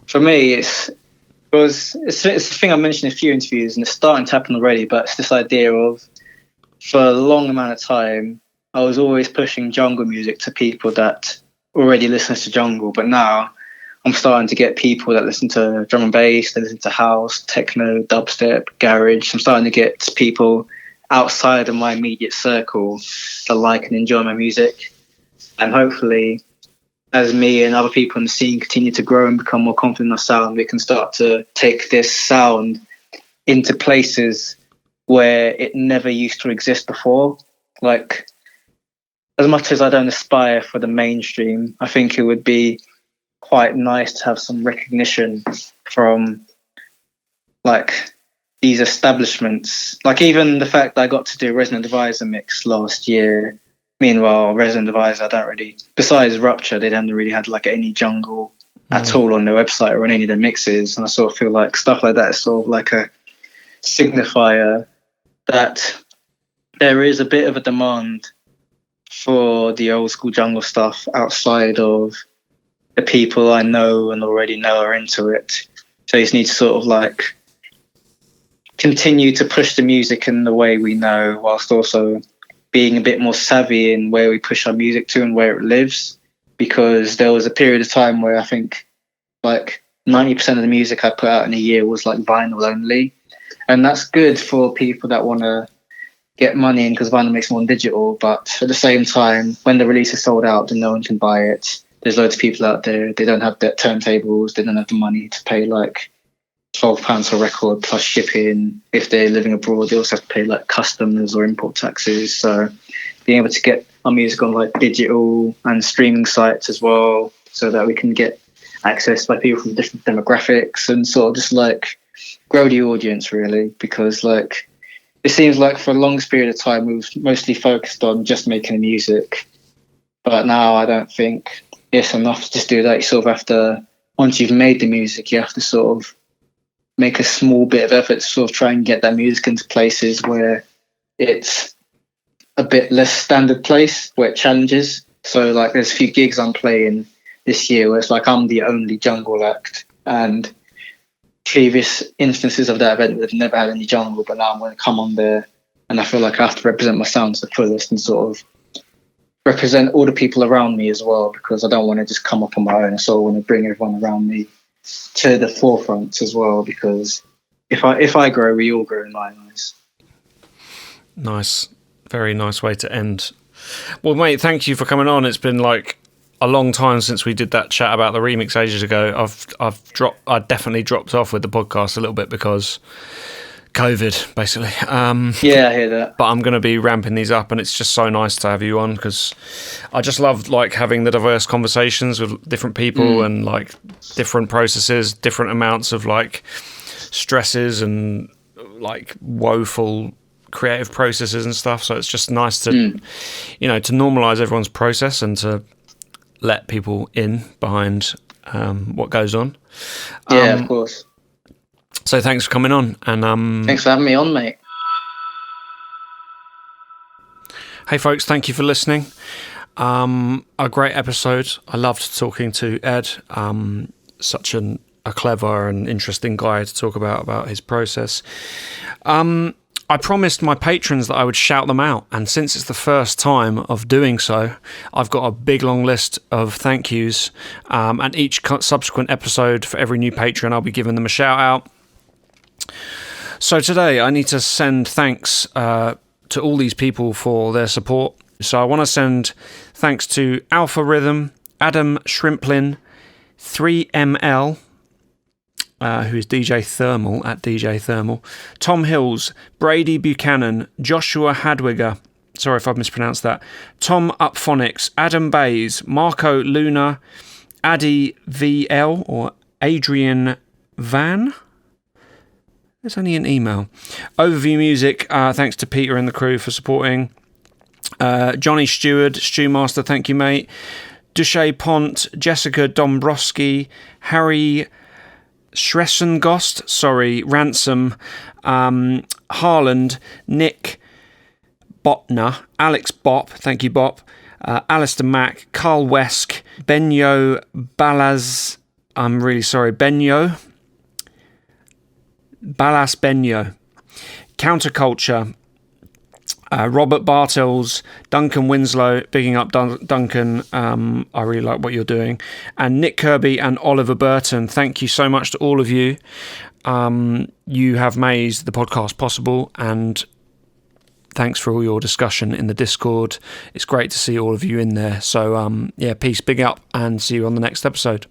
For me, it's the thing I mentioned in a few interviews, and it's starting to happen already, but it's this idea of, for a long amount of time, I was always pushing jungle music to people that already listen to jungle, but now I'm starting to get people that listen to drum and bass, they listen to house, techno, dubstep, garage. I'm starting to get people outside of my immediate circle that like and enjoy my music. And hopefully, as me and other people in the scene continue to grow and become more confident in our sound, we can start to take this sound into places where it never used to exist before. Like, as much as I don't aspire for the mainstream, I think it would be quite nice to have some recognition from like these establishments. Like even the fact that I got to do Resident Advisor mix last year. Meanwhile, Resident Advisor, besides Rupture, they hadn't really had like any jungle at all on their website or on any of their mixes. And I sort of feel like stuff like that is sort of like a signifier that there is a bit of a demand for the old school jungle stuff outside of the people I know and already know are into it. So you just need to sort of like continue to push the music in the way we know, whilst also being a bit more savvy in where we push our music to and where it lives. Because there was a period of time where I think like 90% of the music I put out in a year was like vinyl only. And that's good for people that want to get money in because vinyl makes more digital. But at the same time, when the release is sold out, then no one can buy it. There's loads of people out there, they don't have their turntables, they don't have the money to pay like £12 per record plus shipping. If they're living abroad, they also have to pay like customs or import taxes. So being able to get our music on like digital and streaming sites as well, so that we can get access by people from different demographics and sort of just like grow the audience really. Because like it seems like for the longest period of time we've mostly focused on just making music, but now I don't think it's enough to just do that. You sort of have to, once you've made the music, you have to sort of make a small bit of effort to sort of try and get that music into places where it's a bit less standard place, where it challenges. So like there's a few gigs I'm playing this year where it's like I'm the only jungle act, and previous instances of that event have never had any jungle, but now I'm going to come on there and I feel like I have to represent my sound to the fullest and sort of represent all the people around me as well, because I don't want to just come up on my own. So I want to bring everyone around me to the forefront as well, because if I grow, we all grow in my eyes. Nice. Very nice way to end. Well, mate, thank you for coming on. It's been like a long time since we did that chat about the remix ages ago. I definitely dropped off with the podcast a little bit because COVID, basically. Yeah, I hear that. But I'm going to be ramping these up, and it's just so nice to have you on, because I just love like having the diverse conversations with different people and like different processes, different amounts of like stresses and like woeful creative processes and stuff. So it's just nice to, to normalize everyone's process and to let people in behind what goes on. Yeah, of course. So thanks for coming on, and thanks for having me on, mate. Hey folks, thank you for listening. A great episode. I loved talking to Ed. Such a clever and interesting guy to talk about his process. I promised my patrons that I would shout them out, and since it's the first time of doing so, I've got a big long list of thank yous, and each subsequent episode for every new patron I'll be giving them a shout out. So today I need to send thanks to all these people for their support. So I want to send thanks to Alpha Rhythm, Adam Shrimplin, 3ML, who is DJ Thermal at DJ Thermal, Tom Hills, Brady Buchanan, Joshua Hadwiger, sorry if I've mispronounced that, Tom Upphonics, Adam Bays, Marco Luna, Addy VL or Adrian Van. There's only an email. Overview Music, thanks to Peter and the crew for supporting. Johnny Stewart, Stewmaster, thank you, mate. Duche Pont, Jessica Dombrowski, Harry Schressengost, sorry, Ransom, Harland, Nick Botner, Alex Bop, thank you, Bop, Alistair Mack, Carl Wesk, Benyo Balaz, I'm really sorry, Benyo, Balas Benyo, Counterculture, Robert Bartels, Duncan Winslow, bigging up Duncan, I really like what you're doing, and Nick Kirby and Oliver Burton. Thank you so much to all of you. You have made the podcast possible, and thanks for all your discussion in the Discord. It's great to see all of you in there. So, peace, big up, and see you on the next episode.